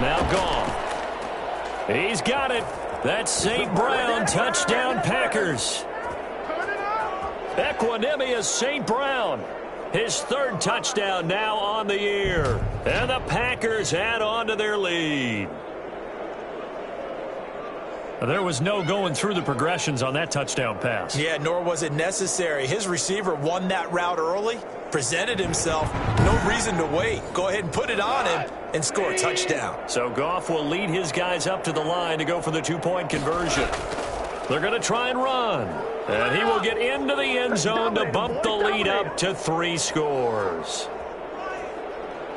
Now Goff. He's got it. That's St. Brown, touchdown Packers. Equanimous St. Brown. His 3rd touchdown now on the year. And the Packers add on to their lead. There was no going through the progressions on that touchdown pass. Yeah, nor was it necessary. His receiver won that route early, presented himself. No reason to wait. Go ahead and put it on him and score a touchdown. So Goff will lead his guys up to the line to go for the 2-point conversion. They're going to try and run. And he will get into the end zone to bump the lead up to 3 scores.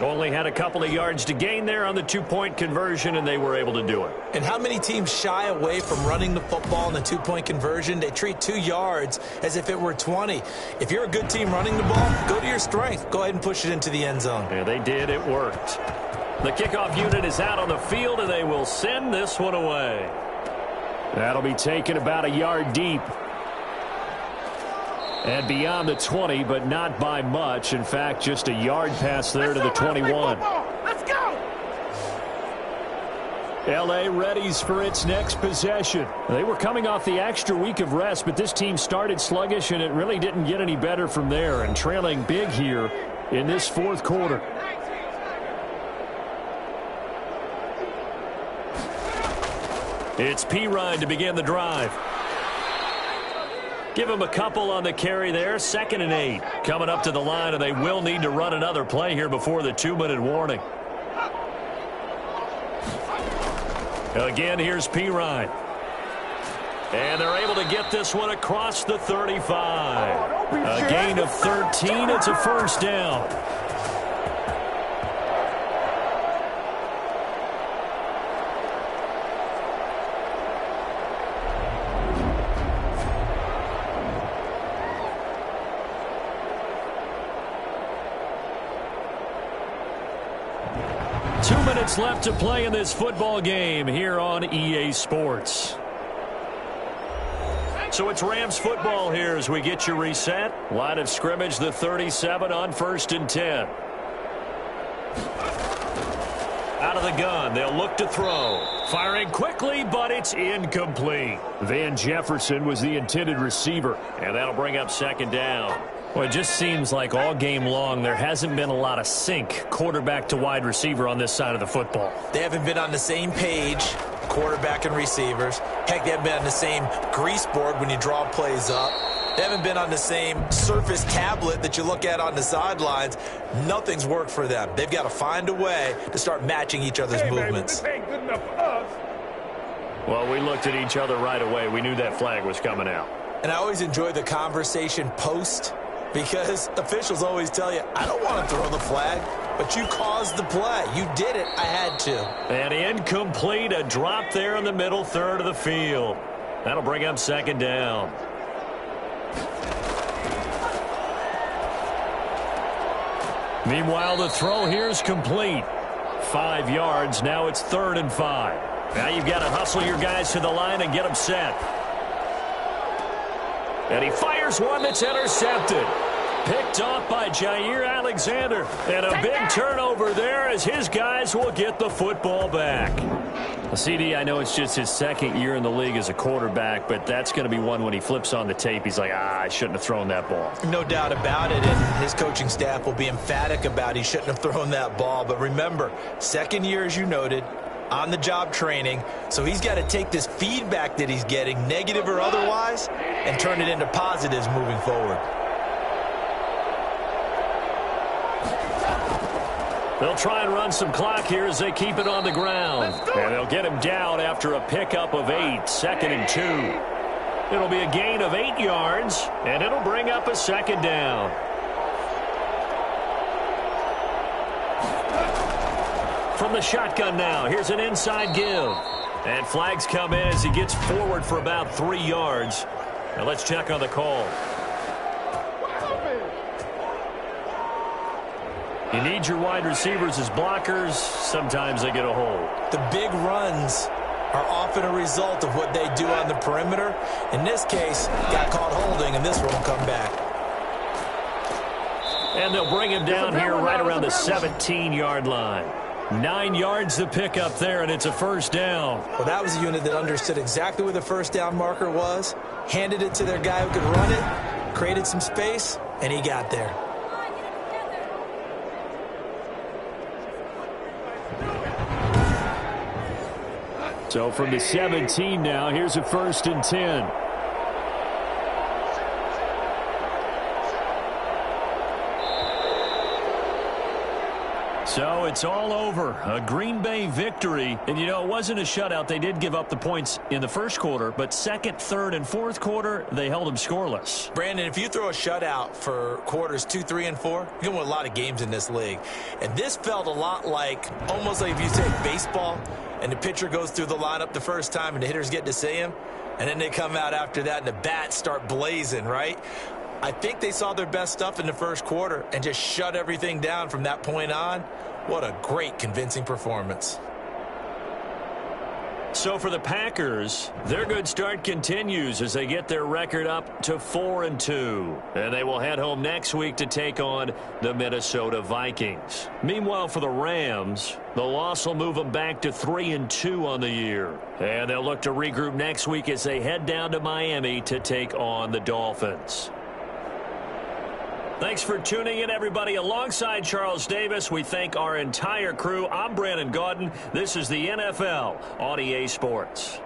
Only had a couple of yards to gain there on the 2-point conversion, and they were able to do it. And how many teams shy away from running the football in the 2-point conversion? They treat 2 yards as if it were 20. If you're a good team running the ball, go to your strength. Go ahead and push it into the end zone. Yeah, they did. It worked. The kickoff unit is out on the field, and they will send this one away. That'll be taken about a yard deep. And beyond the 20, but not by much. In fact, just a yard pass there to the 21. Let's go! L.A. readies for its next possession. They were coming off the extra week of rest, but this team started sluggish, and it really didn't get any better from there. And trailing big here in this 4th quarter. It's Pirine to begin the drive. Give him a couple on the carry there. 2nd and 8. Coming up to the line, and they will need to run another play here before the 2-minute warning. Again, here's Pirine. And they're able to get this one across the 35. A gain of 13. It's a 1st down. Left to play in this football game here on EA Sports. So it's Rams football here as we get you reset. Line of scrimmage, the 37 on 1st and 10. Out of the gun, they'll look to throw. Firing quickly, but it's incomplete. Van Jefferson was the intended receiver, and that'll bring up second down. Well, it just seems like all game long there hasn't been a lot of sync quarterback to wide receiver on this side of the football. They haven't been on the same page, quarterback and receivers. Heck, they haven't been on the same grease board when you draw plays up. They haven't been on the same Surface tablet that you look at on the sidelines. Nothing's worked for them. They've got to find a way to start matching each other's movements. Baby, this ain't good enough for us. Well, we looked at each other right away. We knew that flag was coming out. And I always enjoy the conversation post, because officials always tell you, I don't want to throw the flag, but you caused the play. You did it. I had to. And incomplete, a drop there in the middle third of the field. That'll bring up second down. Meanwhile, the throw here is complete. 5 yards. Now it's 3rd and 5. Now you've got to hustle your guys to the line and get them set. And he fires one that's intercepted. Picked off by Jair Alexander. And a big turnover there as his guys will get the football back. CD, I know it's just his second year in the league as a quarterback, but that's going to be one when he flips on the tape. He's like, I shouldn't have thrown that ball. No doubt about it, and his coaching staff will be emphatic about he shouldn't have thrown that ball. But remember, second year, as you noted, on-the-job training, so he's got to take this feedback that he's getting, negative or otherwise, and turn it into positives moving forward. They'll try and run some clock here as they keep it on the ground. And they'll get him down after a pickup of 8, 2nd and 2. It'll be a gain of 8 yards, and it'll bring up a second down. From the shotgun now, here's an inside give. And flags come in as he gets forward for about 3 yards. Now let's check on the call. You need your wide receivers as blockers. Sometimes they get a hold. The big runs are often a result of what they do on the perimeter. In this case, got caught holding, and this one will come back. And they'll bring him down here right around the 17-yard line. 9 yards to pick up there, and it's a first down. Well, that was a unit that understood exactly where the first down marker was, handed it to their guy who could run it, created some space, and he got there. So from the 17 now, here's a 1st and 10. So it's all over. A Green Bay victory. And, you know, it wasn't a shutout. They did give up the points in the first quarter, but 2nd, 3rd, and 4th quarter, they held them scoreless. Brandon, if you throw a shutout for quarters 2, 3, and 4, you're going to win a lot of games in this league. And this felt a lot like, almost like if you take baseball, and the pitcher goes through the lineup the first time and the hitters get to see him, and then they come out after that and the bats start blazing, right? I think they saw their best stuff in the first quarter and just shut everything down from that point on. What a great, convincing performance. So for the Packers, their good start continues as they get their record up to 4-2. And they will head home next week to take on the Minnesota Vikings. Meanwhile, for the Rams, the loss will move them back to 3-2 on the year. And they'll look to regroup next week as they head down to Miami to take on the Dolphins. Thanks for tuning in, everybody. Alongside Charles Davis, we thank our entire crew. I'm Brandon Gaudin. This is the NFL on EA Sports.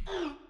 play.